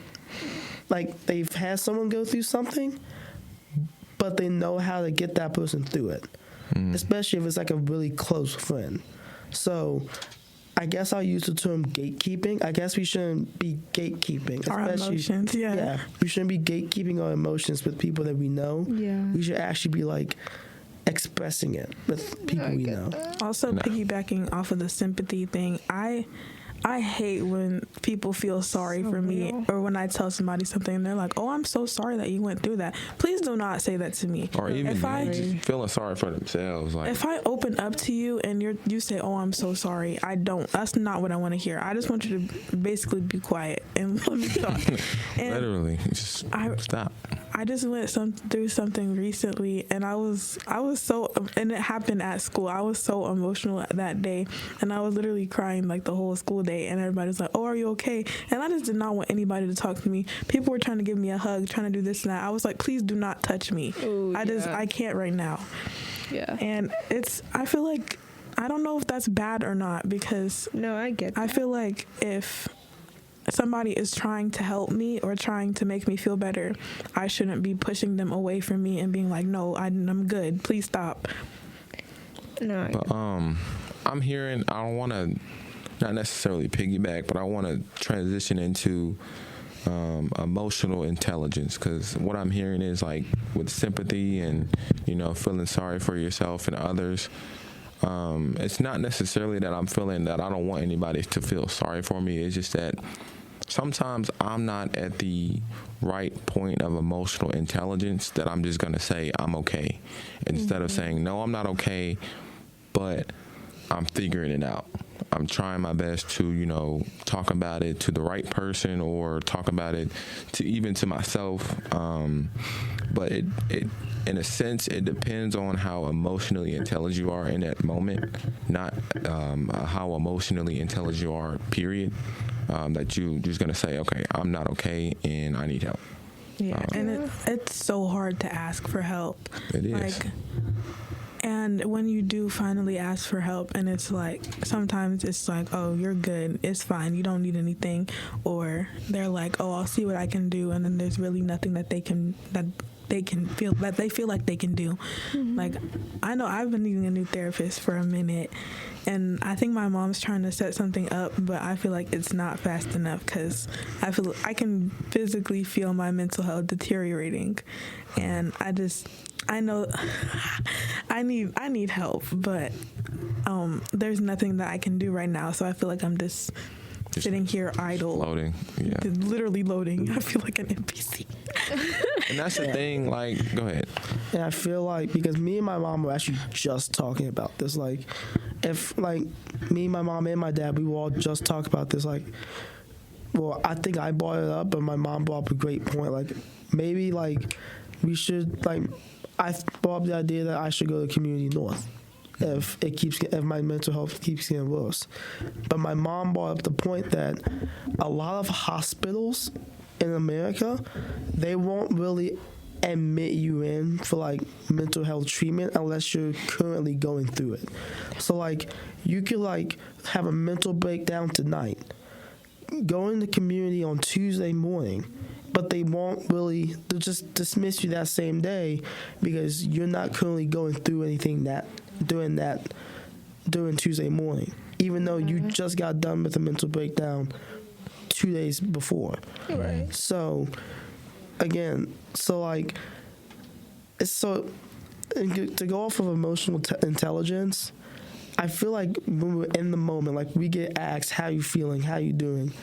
had someone go through something, but they know how to get that person through it, especially if it's like a really close friend. So I guess I'll use the term gatekeeping. I guess we shouldn't be gatekeeping. Our emotions, yeah. We shouldn't be gatekeeping our emotions with people that we know. Yeah. We should actually be like expressing it with people we know. Also, piggybacking off of the sympathy thing, I I hate when people feel sorry for me, or when I tell somebody something and they're like, oh, I'm so sorry that you went through that. Please do not say that to me. Or even if just feeling sorry for themselves. Like, if I open up to you and you say, oh, I'm so sorry, that's not what I want to hear. I just want you to basically be quiet and let me talk. And literally, just stop. I just went through something recently, and I was so, and it happened at school. I was so emotional that day, and I was literally crying like the whole school day, and everybody was like, oh, are you okay? And I just did not want anybody to talk to me. People were trying to give me a hug, trying to do this and that. I was like, please do not touch me. Ooh, I can't right now. Yeah. And I feel like, I don't know if that's bad or not, because No, I get that. I feel like if somebody is trying to help me or trying to make me feel better, I shouldn't be pushing them away from me and being like, no, I'm good. Please stop. No, I But I'm hearing, I don't want to not necessarily piggyback, but I want to transition into emotional intelligence, because what I'm hearing is like with sympathy and, you know, feeling sorry for yourself and others. It's not necessarily that I'm feeling that I don't want anybody to feel sorry for me. It's just that sometimes I'm not at the right point of emotional intelligence that I'm just going to say I'm okay, instead of saying, no, I'm not okay, but I'm figuring it out. I'm trying my best to, you know, talk about it to the right person, or talk about it to myself. But it in a sense, it depends on how emotionally intelligent you are in that moment, not how emotionally intelligent you are, period. That you're just going to say, okay, I'm not okay and I need help. Yeah, and it's so hard to ask for help. It is. And when you do finally ask for help, and it's like, sometimes it's like, oh, you're good, it's fine, you don't need anything. Or they're like, oh, I'll see what I can do. And then there's really nothing that they feel like they can do. Like, I know I've been needing a new therapist for a minute, and I think my mom's trying to set something up, but I feel like it's not fast enough, because I can physically feel my mental health deteriorating, and I know I need help, but there's nothing that I can do right now, so I feel like I'm just sitting here idle. Loading, yeah. Literally loading. I feel like an NPC. And that's the thing, like, go ahead. And I feel like, because me and my mom were actually just talking about this, like, if, like, me, my mom, and my dad, we were all just talking about this, like, well, I think I brought it up, but my mom brought up a great point, like, maybe, like, we should, like, I brought up the idea that I should go to Community North if my mental health keeps getting worse. But my mom brought up the point that a lot of hospitals in America, they won't really admit you in for like mental health treatment unless you're currently going through it. So like you could like have a mental breakdown tonight, go in the community on Tuesday morning, but they'll just dismiss you that same day because you're not currently going through anything during Tuesday morning, even though you just got done with a mental breakdown 2 days before. Right. So, again, to go off of emotional intelligence, I feel like when we're in the moment, like we get asked, how you feeling, how you doing,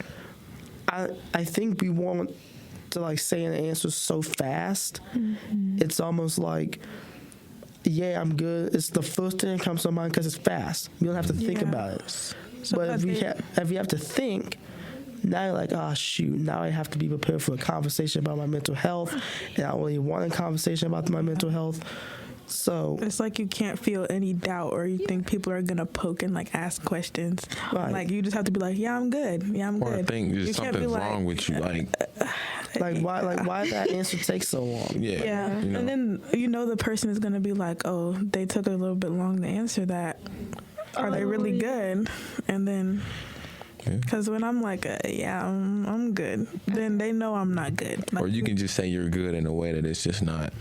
I think we want to like say an answer so fast. It's almost like, yeah, I'm good. It's the first thing that comes to mind because it's fast. You don't have to think about it. So but if you have to think, now you're like, oh shoot, now I have to be prepared for a conversation about my mental health, and I only want a conversation about my mental health. So it's like you can't feel any doubt, or you think people are gonna poke and like ask questions. Right. Like you just have to be like, yeah, I'm good. Yeah, I'm good. Or think You just can't be something's like, wrong with you, why did that answer take so long? Yeah, you know. and then the person is gonna be like, oh, they took a little bit long to answer that. Are they really good? And then, because when I'm like, yeah, I'm good, then they know I'm not good. Like, or you can just say you're good in a way that it's just not.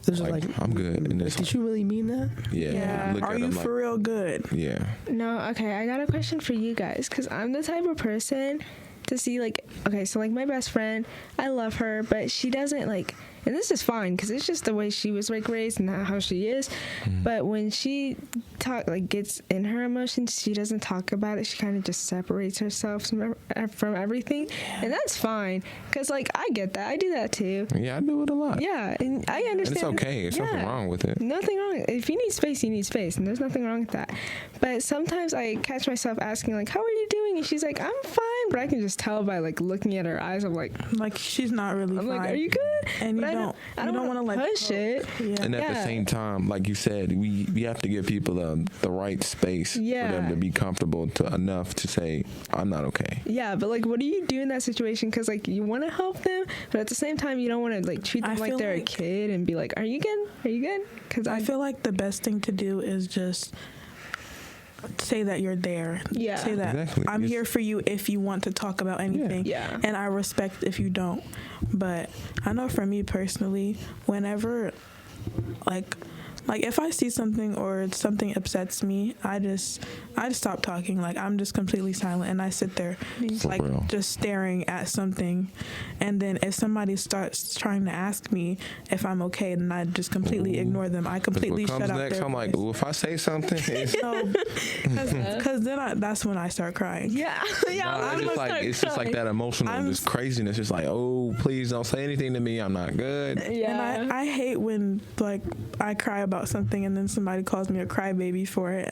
They're just Like, I'm good. And did you really mean that? Yeah. Look Are at you them for real good? Yeah. No, okay, I got a question for you guys, because I'm the type of person to see, like, okay, so, like, my best friend, I love her, but she doesn't, like, and this is fine because it's just the way she was like raised and not how she is. But when she gets in her emotions, she doesn't talk about it. She kind of just separates herself from everything, and that's fine because like I get that. I do that too. Yeah, I do it a lot. Yeah, and I understand. And it's okay. There's nothing wrong with it. Nothing wrong. If you need space, you need space, and there's nothing wrong with that. But sometimes I catch myself asking like, "How are you doing?" And she's like, "I'm fine," but I can just tell by like looking at her eyes. I'm like she's not really I'm fine. like, "Are you good?" And but I don't want to like push it. Yeah. And at the same time, like you said, we have to give people the right space for them to be comfortable enough to say, I'm not okay. Yeah, but like, what do you do in that situation? Because like, you want to help them, but at the same time, you don't want to like treat them like they're a kid and be like, "Are you good? Are you good?" Because I feel like the best thing to do is just say that you're there. Yeah. Say that I'm here for you if you want to talk about anything. Yeah. And I respect if you don't. But I know for me personally, whenever like if I see something or something upsets me, I just stop talking. Like I'm just completely silent and I sit there just staring at something. And then if somebody starts trying to ask me if I'm okay, then I just completely ignore them. I completely shut up. Next, I'm like, if I say something, because then that's when I start crying. Yeah, yeah. It's just like that emotional, this craziness. It's like, oh, please don't say anything to me. I'm not good. Yeah. And I hate when like I cry about something and then somebody calls me a crybaby for it.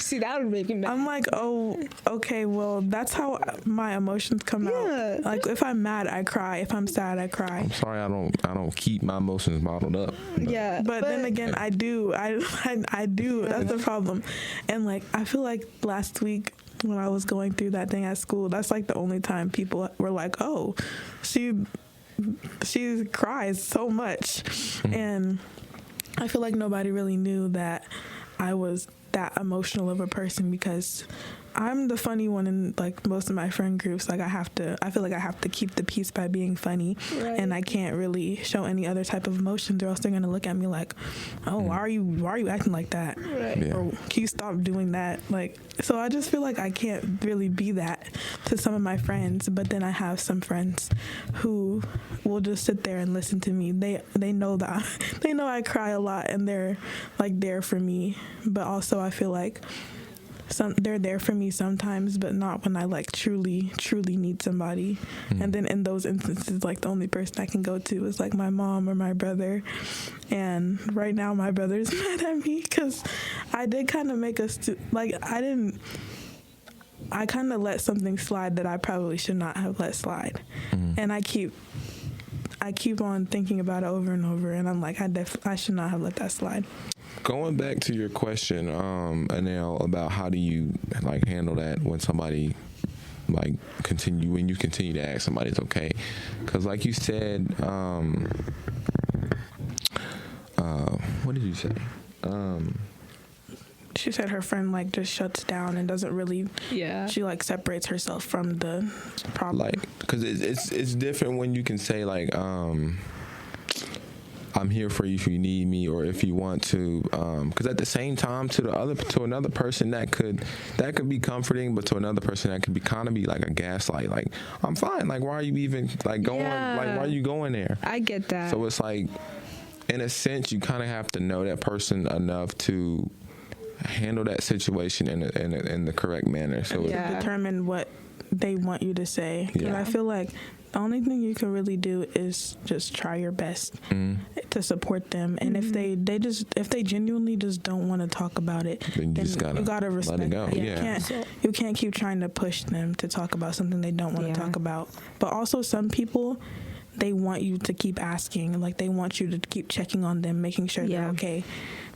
See, that would make me mad. I'm like, oh, okay, well, that's how my emotions come out. Like if I'm mad, I cry. If I'm sad, I cry. I'm sorry, I don't keep my emotions bottled up. Yeah, but then again, I do. I do. That's the problem. And like, I feel like last week when I was going through that thing at school, that's like the only time people were like, oh, she cries so much. And I feel like nobody really knew that I was that emotional of a person because I'm the funny one in like most of my friend groups. Like I feel like I have to keep the peace by being funny, and I can't really show any other type of emotions, or else they're gonna look at me like, "Oh, why are you acting like that?" Or can you stop doing that? Like, so I just feel like I can't really be that to some of my friends. But then I have some friends who will just sit there and listen to me. They know that they know I cry a lot, and they're like there for me. But also I feel like they're there for me sometimes, but not when I like truly need somebody. And then in those instances, like the only person I can go to is like my mom or my brother. And right now my brother's mad at me because I did kind of make I kind of let something slide that I probably should not have let slide. And I keep on thinking about it over and over, and I'm like, I should not have let that slide. Going back to your question, Anel, about how do you like handle that when somebody when you continue to ask somebody it's okay, because like you said, what did you say? She said her friend like just shuts down and doesn't really. Yeah. She like separates herself from the problem. Like, because it's different when you can say like, I'm here for you if you need me, or if you want to. Because at the same time, to another person that could be comforting, but to another person that could be kind of be like a gaslight. Like, I'm fine. Like, why are you even like going? Yeah. Like, why are you going there? I get that. So it's like, in a sense, you kind of have to know that person enough to handle that situation in the correct manner. So determine what they want you to say. Because I feel like the only thing you can really do is just try your best to support them. And if they genuinely just don't want to talk about it, then you gotta respect let it go. it. You can't keep trying to push them to talk about something they don't want to talk about. But also some people, they want you to keep asking, like they want you to keep checking on them, making sure they're okay,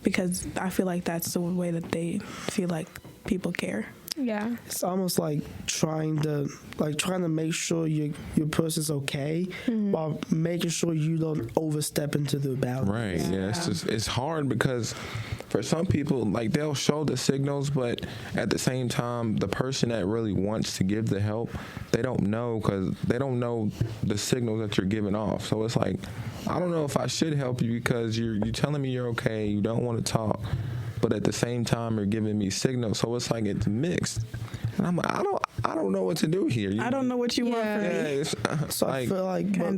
because I feel like that's the way that they feel like people care. Yeah, it's almost like trying to make sure your person's okay, while making sure you don't overstep into the boundaries. Right. Yeah. It's hard because for some people, like they'll show the signals, but at the same time, the person that really wants to give the help, they don't know, because they don't know the signals that you're giving off. So it's like, I don't know if I should help you because you're telling me you're okay, you don't want to talk, but at the same time you're giving me signals. So it's like it's mixed. And I'm like, I don't know what to do here. I don't know what you want from me. It's, So I feel like yeah.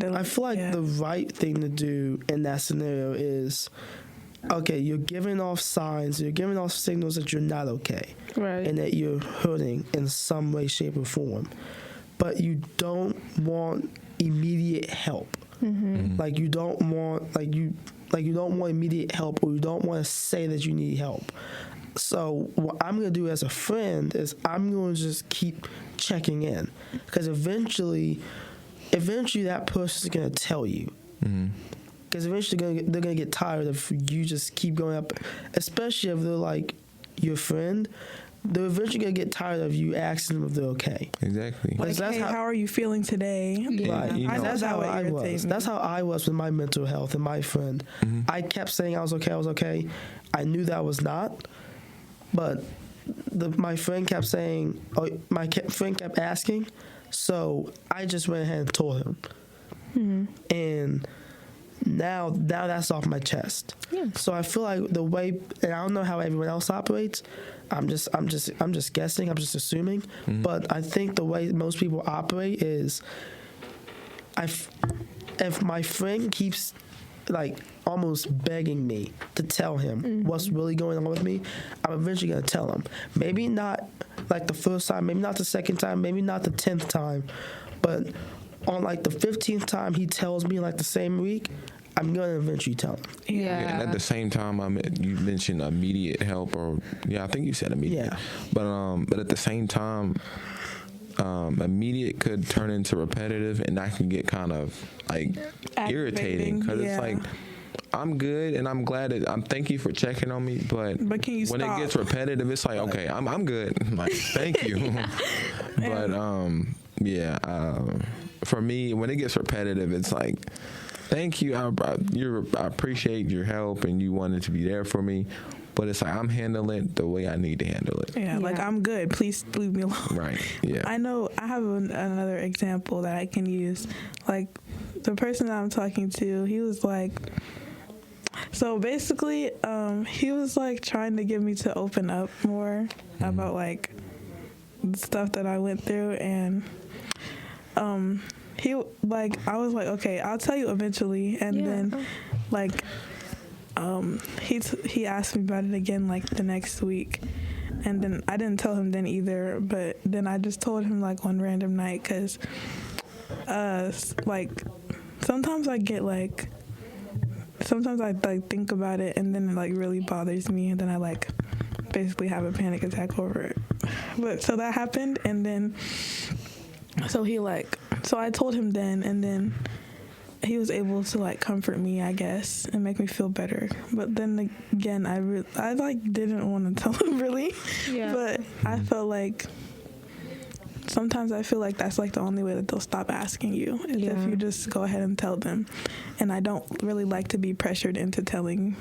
the right thing to do in that scenario is, okay, you're giving off signs, you're giving off signals that you're not okay, Right. and that you're hurting in some way, shape, or form, but you don't want immediate help. Like you don't want you don't want immediate help, or you don't want to say that you need help. So what I'm going to do as a friend is I'm going to just keep checking in, because eventually that person's going to tell you. Because eventually they're going to get tired of you just keep going up, especially if they're like your friend. They're eventually going to get tired of you asking them if they're okay. Exactly. Like, That's hey, how are you feeling today? Right. You know, That's how I was. That's how I was with my mental health and my friend. I kept saying I was okay. I knew that I was not, but my friend kept saying, friend kept asking, so I just went ahead and told him. And now that's off my chest. Yeah. So I feel like the way, and I don't know how everyone else operates. I'm just guessing. I'm just assuming. But I think the way most people operate is, if my friend keeps like almost begging me to tell him what's really going on with me, I'm eventually gonna tell him. Maybe not like the first time, maybe not the second time, maybe not the 10th time, but on like the 15th time he tells me like the same week, I'm gonna eventually tell him. Yeah, and at the same time, you mentioned immediate help, or I think you said immediate. Yeah. But at the same time, immediate could turn into repetitive, and that can get kind of like irritating, because it's like, I'm good, and I'm glad that thank you for checking on me, but can you when stop? it gets repetitive, it's like, okay, I'm good, like thank you. But for me, when it gets repetitive, it's like, thank you, I appreciate your help, and you wanted to be there for me, but it's like I'm handling it the way I need to handle it. Yeah, like I'm good. Please leave me alone. Right. Yeah. I know. I have another example that I can use. Like the person that I'm talking to, he was like. So basically, he was like trying to get me to open up more about like the stuff that I went through, and he like I was like, okay, I'll tell you eventually, and then like he asked me about it again like the next week, and then I didn't tell him then either, but then I just told him like one random night, because like sometimes I get like. Sometimes I like think about it, and then it like really bothers me, and then I like basically have a panic attack over it. But so that happened, and then so I told him then, and then he was able to like comfort me, I guess, and make me feel better. But then again, I like didn't want to tell him really, but I felt like. Sometimes I feel like that's like the only way that they'll stop asking you is if you just go ahead and tell them. And I don't really like to be pressured into telling.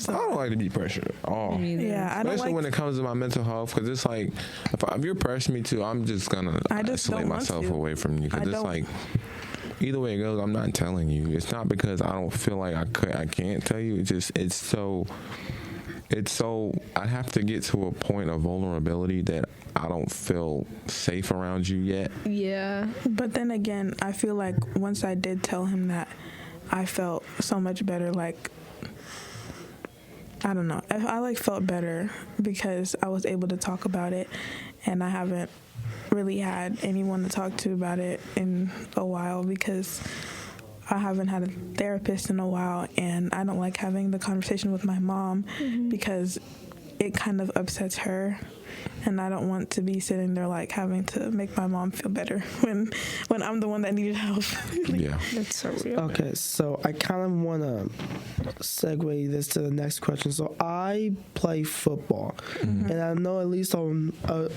I don't like to be pressured at all. Yeah, I don't especially like when it comes to my mental health, because it's like if you're pressuring me to, I'm just gonna isolate myself away from you, because it's like either way it goes, I'm not telling you. It's not because I don't feel like I can't tell you. It's so I'd have to get to a point of vulnerability that I don't feel safe around you yet. Yeah. But then again, I feel like once I did tell him that, I felt so much better. Like, I don't know. I like felt better because I was able to talk about it, and I haven't really had anyone to talk to about it in a while, because I haven't had a therapist in a while, and I don't like having the conversation with my mom because it kind of upsets her, and I don't want to be sitting there like having to make my mom feel better when I'm the one that needed help. Yeah. That's so real. Okay, so I kind of want to segue this to the next question. So I play football, and I know at least on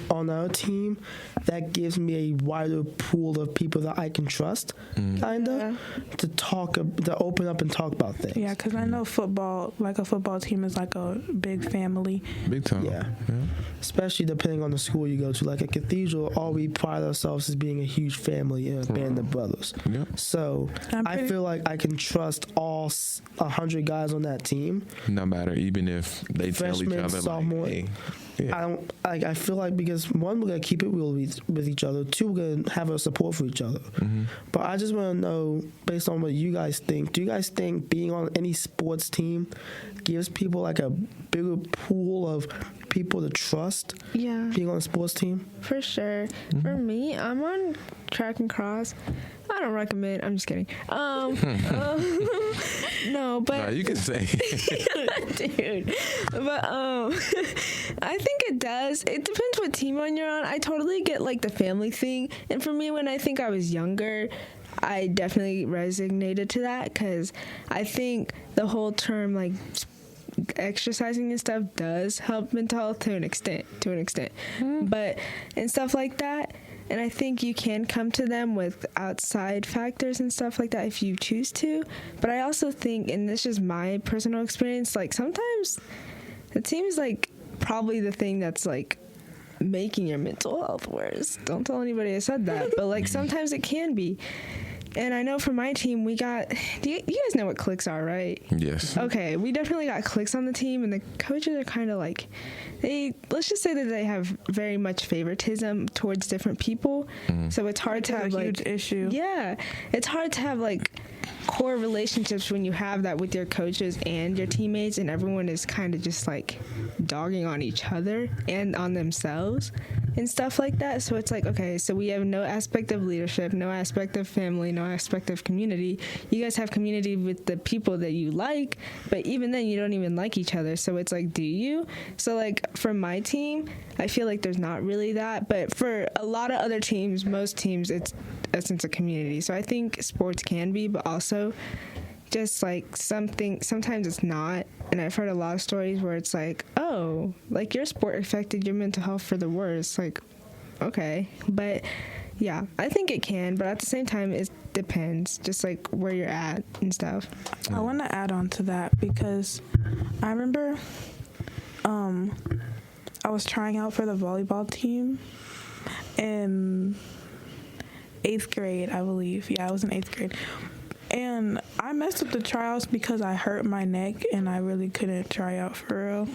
our team, that gives me a wider pool of people that I can trust, kind of, to open up and talk about things. Yeah, because I know football, like a football team is like a big family. Big time. Yeah. Especially depending on the school you go to. Like at Cathedral, all we pride ourselves as being a huge family and a band of brothers. Yep. So I feel like I can trust all 100 guys on that team. No matter, even if they tell each Freshman, other, sophomore. like, hey, yeah. I feel like because one, we're gonna keep it real with each other. Two, we're gonna have a support for each other. Mm-hmm. But I just want to know, based on what you guys think, do you guys think being on any sports team gives people like a bigger pool of people to trust? Yeah. Being on a sports team. For sure. For me, I'm on track and cross. I don't recommend. I'm just kidding. No, but No, you can say. dude. But I think it does. It depends what team you're on. I totally get like the family thing. And for me, when I think I was younger, I definitely resonated to that because I think the whole term like exercising and stuff does help mental health to an extent. But and stuff like that. And I think you can come to them with outside factors and stuff like that if you choose to. But I also think, and this is my personal experience, like sometimes the team is like probably the thing that's like making your mental health worse. Don't tell anybody I said that. But like sometimes it can be. And I know for my team, we got, you guys know what cliques are, right? Yes. Okay, we definitely got cliques on the team, and the coaches are kind of like, let's just say that they have very much favoritism towards different people. So it's hard to have a like huge issue. Yeah, it's hard to have like core relationships when you have that with your coaches and your teammates, and everyone is kind of just like dogging on each other and on themselves and stuff like that. So it's like, okay, so we have no aspect of leadership, no aspect of family, no aspect of community. You guys have community with the people that you like, but even then you don't even like each other. So it's like, do you? So like for my team, I feel like there's not really that, but for a lot of other teams, most teams, it's a sense of community. So I think sports can be, but also just like sometimes it's not. And I've heard a lot of stories where it's like, oh, like your sport affected your mental health for the worse. Like, okay. But yeah, I think it can, but at the same time, it depends just like where you're at and stuff. I want to add on to that because I remember I was trying out for the volleyball team in 8th grade, I believe. Yeah, I was in 8th grade. And I messed up the tryouts because I hurt my neck and I really couldn't try out for real.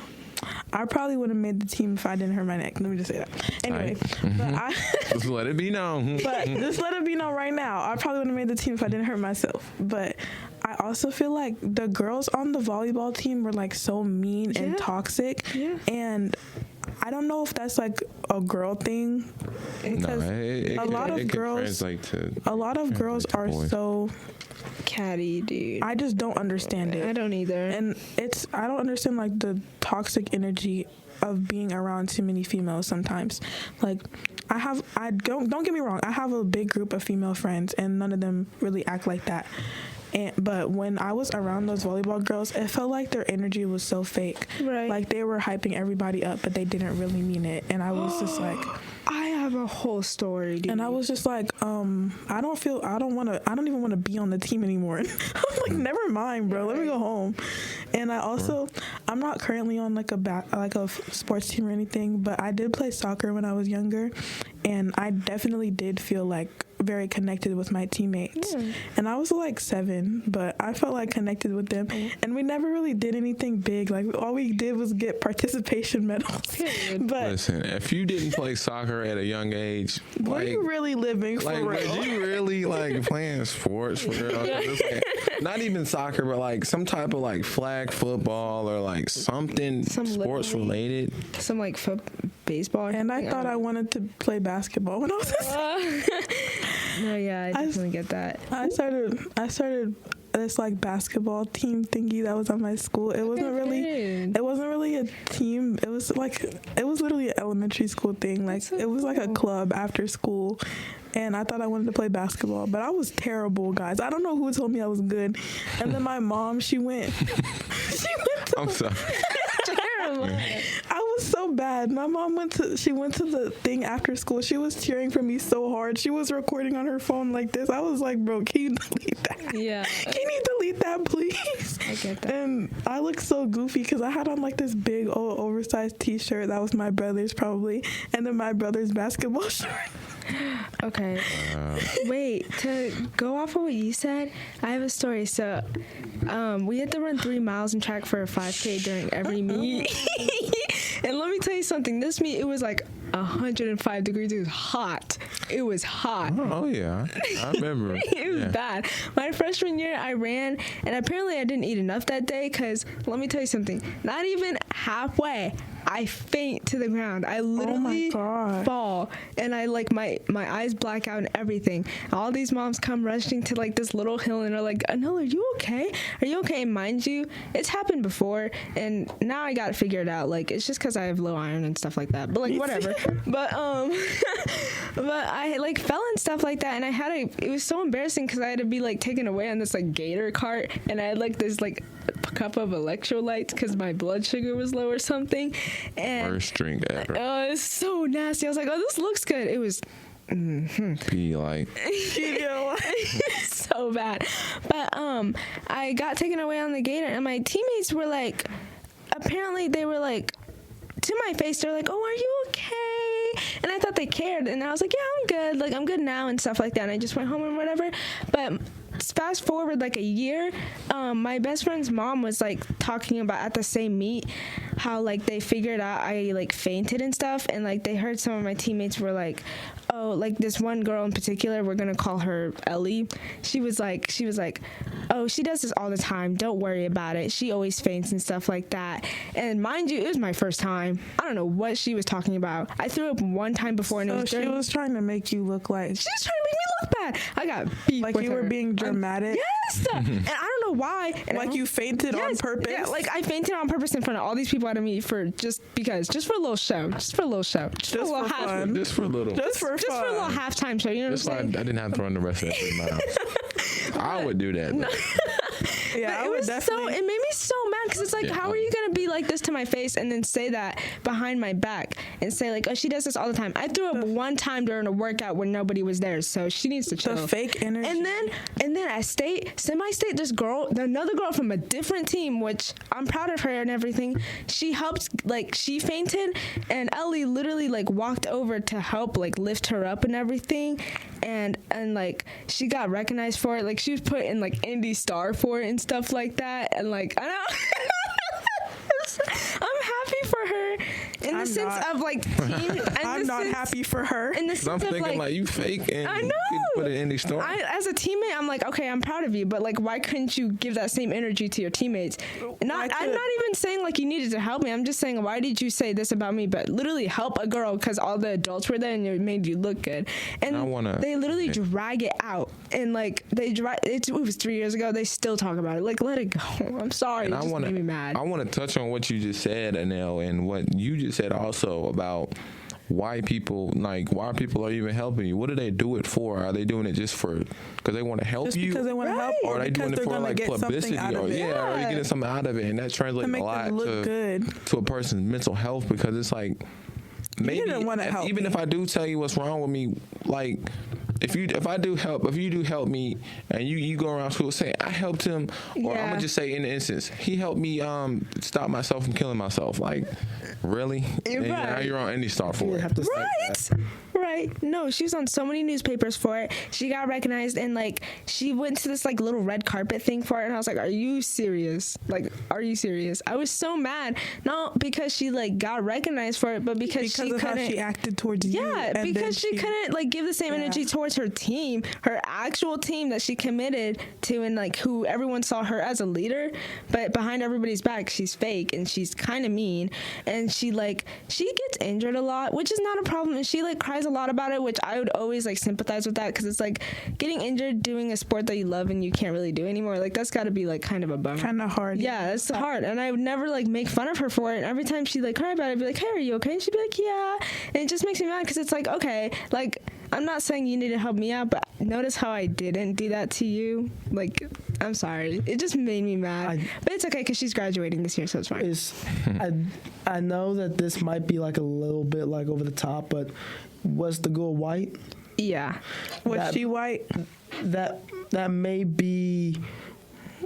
I probably would have made the team if I didn't hurt my neck. Let me just say that. Anyway, but just let it be known. But just let it be known right now. I probably would have made the team if I didn't hurt myself. But I also feel like the girls on the volleyball team were like so mean and toxic. Yeah. And I don't know if that's like a girl thing because a lot of girls are so catty, dude. I just don't understand it. I don't either. And I don't understand like the toxic energy of being around too many females sometimes. Like don't get me wrong, I have a big group of female friends and none of them really act like that. But when I was around those volleyball girls, it felt like their energy was so fake. Right. Like they were hyping everybody up, but they didn't really mean it. And I was just like, I have a whole story, dude. And I was just like, I don't even want to be on the team anymore. And I was like, never mind, bro. Let me go home. And I'm not currently on like a sports team or anything, but I did play soccer when I was younger, and I definitely did feel like very connected with my teammates. And I was like 7, but I felt like connected with them, and we never really did anything big. Like all we did was get participation medals. But listen, if you didn't play soccer at a young age, were you really living for real? Was you really like playing sports for real? Like, not even soccer, but like some type of like flag football or like something sports related. Some like baseball. And I thought I wanted to play basketball when I was No, yeah, I definitely get that. I started this like basketball team thingy that was at my school. It wasn't really a team. It was literally an elementary school thing. Like it was like a club after school. And I thought I wanted to play basketball, but I was terrible, guys. I don't know who told me I was good. And then my mom, she went I'm sorry. I was so bad. My mom went to the thing after school. She was cheering for me so hard. She was recording on her phone like this. I was like, bro, can you delete that? Yeah. Can you delete that, please? I get that. And I looked so goofy because I had on like this big old oversized t-shirt that was my brother's probably, and then my brother's basketball shirt. Okay. Wait, to go off of what you said, I have a story. So, we had to run 3 miles in track for a 5K during every meet. And let me tell you something. This meet, it was like 105 degrees. It was hot. It was hot. Oh yeah, I remember. It was bad. My freshman year, I ran, and apparently I didn't eat enough that day because, let me tell you something, not even halfway, I faint to the ground. I literally fall, and I like my eyes black out and everything. All these moms come rushing to like this little hill and are like, "Anil, are you okay? Are you okay?" And mind you, it's happened before, and now I got to figure it out. Like, it's just because I have low iron and stuff like that. But like, whatever. But but I like fell and stuff like that, and it was so embarrassing because I had to be like taken away on this like gator cart, and I had like this like cup of electrolytes because my blood sugar was low or something. And worst drink ever. Oh, it's so nasty. I was like, oh, this looks good. It was Pedialyte. so bad. But I got taken away on the gator, and my teammates were like, apparently they were like, to my face, they're like, "Oh, are you okay?" And I thought they cared, and I was like, "Yeah, I'm good. Like, I'm good now," and stuff like that. And I just went home and whatever. But fast forward like a year, my best friend's mom was like talking about at the same meet how like they figured out I like fainted and stuff, and like they heard some of my teammates were like, oh, like this one girl in particular, we're gonna call her Ellie. She was like, oh, she does this all the time. Don't worry about it. She always faints and stuff like that. And mind you, it was my first time. I don't know what she was talking about. I threw up one time before, and it was she was trying to make you look like she was trying to make me look bad. I got beat like with you her. were being dramatic. Yes, and I don't know why. And like you fainted on purpose. Yeah, like I fainted on purpose in front of all these people out of me for just for a little show, just for a little show, just for a little fun. Just for a little. Just for a little halftime show. You know That's what I'm saying? why I didn't have to run the rest of that 3 miles. I would do that. Yeah, I would definitely. It made me so mad because it's like, how are you gonna be like this to my face and then say that behind my back and say like, oh, she does this all the time. I threw up one time during a workout when nobody was there, so she needs to chill. The fake energy. And then at semi-state, another girl from a different team, which I'm proud of her and everything. She helped, like she fainted, and Ellie literally like walked over to help like lift her up and everything, and like she got recognized for it. Like she was put in like Indy Star for it and stuff like that, and like I know. I'm happy for her in the sense of like team. I'm not happy for her. In the sense I'm thinking of like you fake and I know. you put it in the store. As a teammate, I'm like, okay, I'm proud of you, but like, why couldn't you give that same energy to your teammates? I'm not even saying like you needed to help me. I'm just saying, why did you say this about me? But literally help a girl because all the adults were there and it made you look good. And they literally drag it out, and like it was 3 years ago. They still talk about it. Like, let it go. I'm sorry. And it just made me mad. I want to touch on what you just said, Anil, and what you just said also about why people are even helping you. What do they do it for? Are they doing it just because they want to help you? Because they want to help, or are they doing it for like publicity? Or are they getting something out of it? And that translates a lot to a person's mental health, because it's like, maybe even if I do tell you what's wrong with me, like if you do help me and you go around school saying I helped him, or I'm gonna just say in the instance he helped me stop myself from killing myself, like really? And now you're on Indy Star for it. Right. No, she was on so many newspapers for it. She got recognized, and like she went to this like little red carpet thing for it, and I was like, are you serious? Like, are you serious? I was so mad, not because she like got recognized for it, but because she of couldn't, how she acted towards you. Yeah, because she couldn't like give the same energy towards her team, her actual team that she committed to, and like who everyone saw her as a leader, but behind everybody's back she's fake and she's kind of mean, and she gets injured a lot, which is not a problem, and she like cries a lot about it, which I would always like sympathize with that, because it's like getting injured doing a sport that you love and you can't really do anymore, like that's got to be like kind of a bummer, kind of hard. Yeah, it's hard, and I would never like make fun of her for it, and every time she like cried about it, I'd be like, hey, are you okay? And she'd be like, yeah, and it just makes me mad, because it's like, okay, like I'm not saying you need to help me out, but notice how I didn't do that to you. Like, I I'm sorry. It just made me mad. But it's okay because she's graduating this year, so it's fine. I know that this might be like a little bit like over the top, but was the girl white? Yeah. Was she white? That may be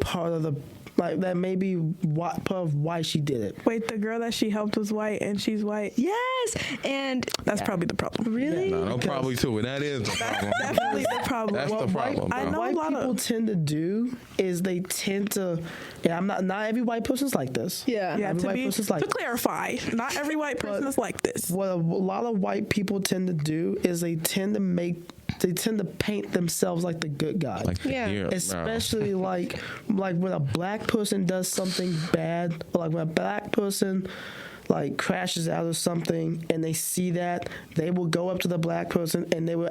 part of the. Like, that may be part of why she did it. Wait, the girl that she helped was white and she's white? Yes! And that's probably the problem. Really? No, probably too. And that is the problem. Definitely the problem. That's the problem. I know what a lot people of tend to do is they tend to. Yeah, I'm not every white person's like this. Yeah, every white person's like to clarify, not every white person is like this. What a lot of white people tend to do is they tend to paint themselves like the good guy. Like especially like when a black person does something bad, or like when a black person like crashes out or something, and they see that, they will go up to the black person and they will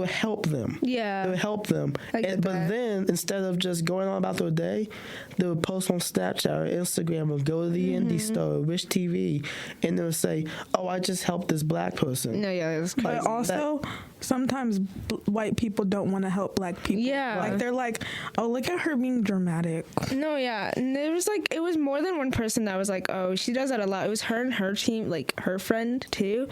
help them. Yeah. They would help them. But then, instead of just going on about their day, they would post on Snapchat or Instagram or go to the indie store or Wish TV, and they would say, oh, I just helped this black person. No, yeah, that's crazy. But also, sometimes white people don't want to help black people. Yeah. Like, they're like, oh, look at her being dramatic. No, yeah. And it was more than one person that was like, oh, she does that a lot. It was her and her team, like her friend too.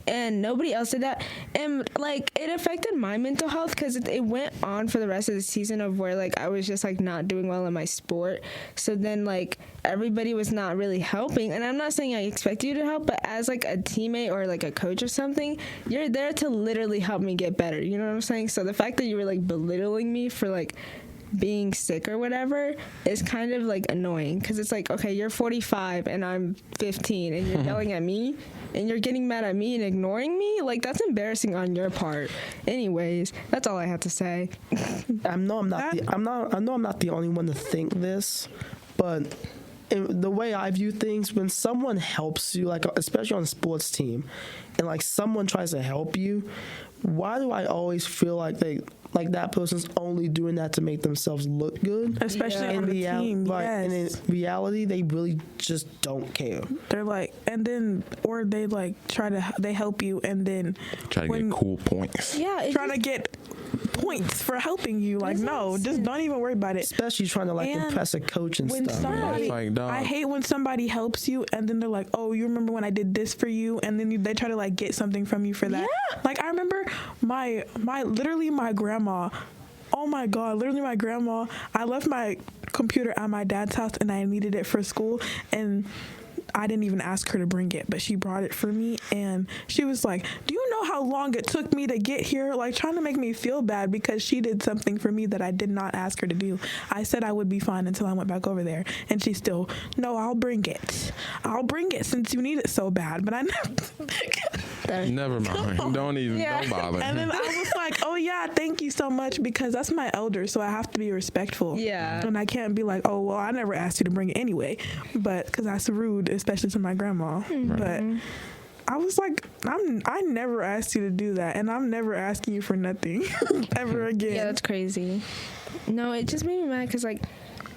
And nobody else did that, and like it affected my mental health because it went on for the rest of the season of where like I was just like not doing well in my sport. So then like everybody was not really helping, and I'm not saying I expect you to help, but as like a teammate or like a coach or something, you're there to literally help me get better. You know what I'm saying? So the fact that you were like belittling me for like being sick or whatever is kind of like annoying because it's like, okay, you're 45 and I'm 15 and you're yelling at me and you're getting mad at me and ignoring me. Like, that's embarrassing on your part. Anyways, that's all I have to say. I know I'm not the only one to think this, but the way I view things, when someone helps you, like especially on a sports team, and like someone tries to help you, why do I always feel like that person's only doing that to make themselves look good? Especially on the team, yes. And in reality, they really just don't care. They're like, and then, or they like they help you and then try to get cool points. Yeah, trying to get points for helping you. Like, no, just don't even worry about it. Especially trying to like impress a coach and when stuff. Somebody, I hate when somebody helps you and then they're like, oh, you remember when I did this for you? And then they try to like get something from you for that. Yeah. Like, I remember my grandma. Oh my God, literally my grandma. I left my computer at my dad's house and I needed it for school, and I didn't even ask her to bring it, but she brought it for me, and she was like, do you know how long it took me to get here? Like, trying to make me feel bad because she did something for me that I did not ask her to do. I said I would be fine until I went back over there, and she still, no, I'll bring it since you need it so bad. But I never mind. Don't bother. And then I was like, oh yeah, thank you so much, because that's my elder, so I have to be respectful. Yeah. And I can't be like, oh, well, I never asked you to bring it anyway, but because that's rude, especially to my grandma. Mm-hmm. But I was like, I never asked you to do that, and I'm never asking you for nothing ever again. Yeah, that's crazy. No, it just made me mad because like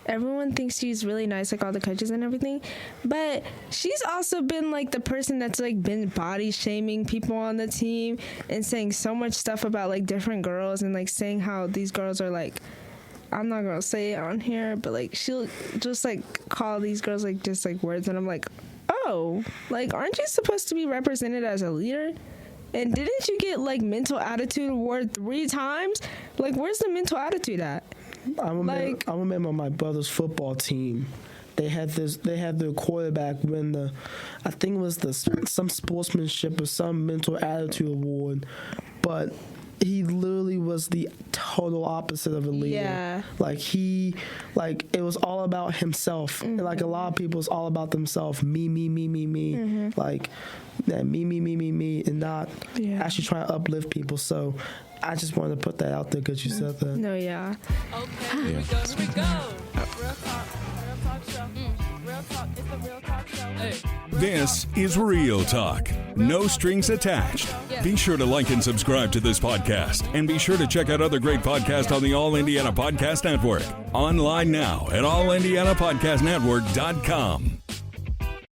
everyone thinks she's really nice, like all the coaches and everything, but she's also been like the person that's like been body shaming people on the team and saying so much stuff about like different girls and like saying how these girls are like, I'm not gonna say it on here, but like she'll just like call these girls like just like words, and I'm like, oh, like aren't you supposed to be represented as a leader? And didn't you get like mental attitude award 3 times? Like, where's the mental attitude at? I remember my brother's football team. They had their quarterback win I think it was some sportsmanship or some mental attitude award, but he literally was the total opposite of a leader. Yeah. It was all about himself. Mm-hmm. And like a lot of people, it's all about themselves. Me. Mm-hmm. Like, yeah, me, and not actually trying to uplift people. So I just wanted to put that out there because you said that. No, yeah. Okay, here we go. Real talk show. Real talk, it's the Real Talk Show. Hey. This is Real Talk. No strings attached. Be sure to like and subscribe to this podcast, and be sure to check out other great podcasts on the All Indiana Podcast Network. Online now at allindianapodcastnetwork.com.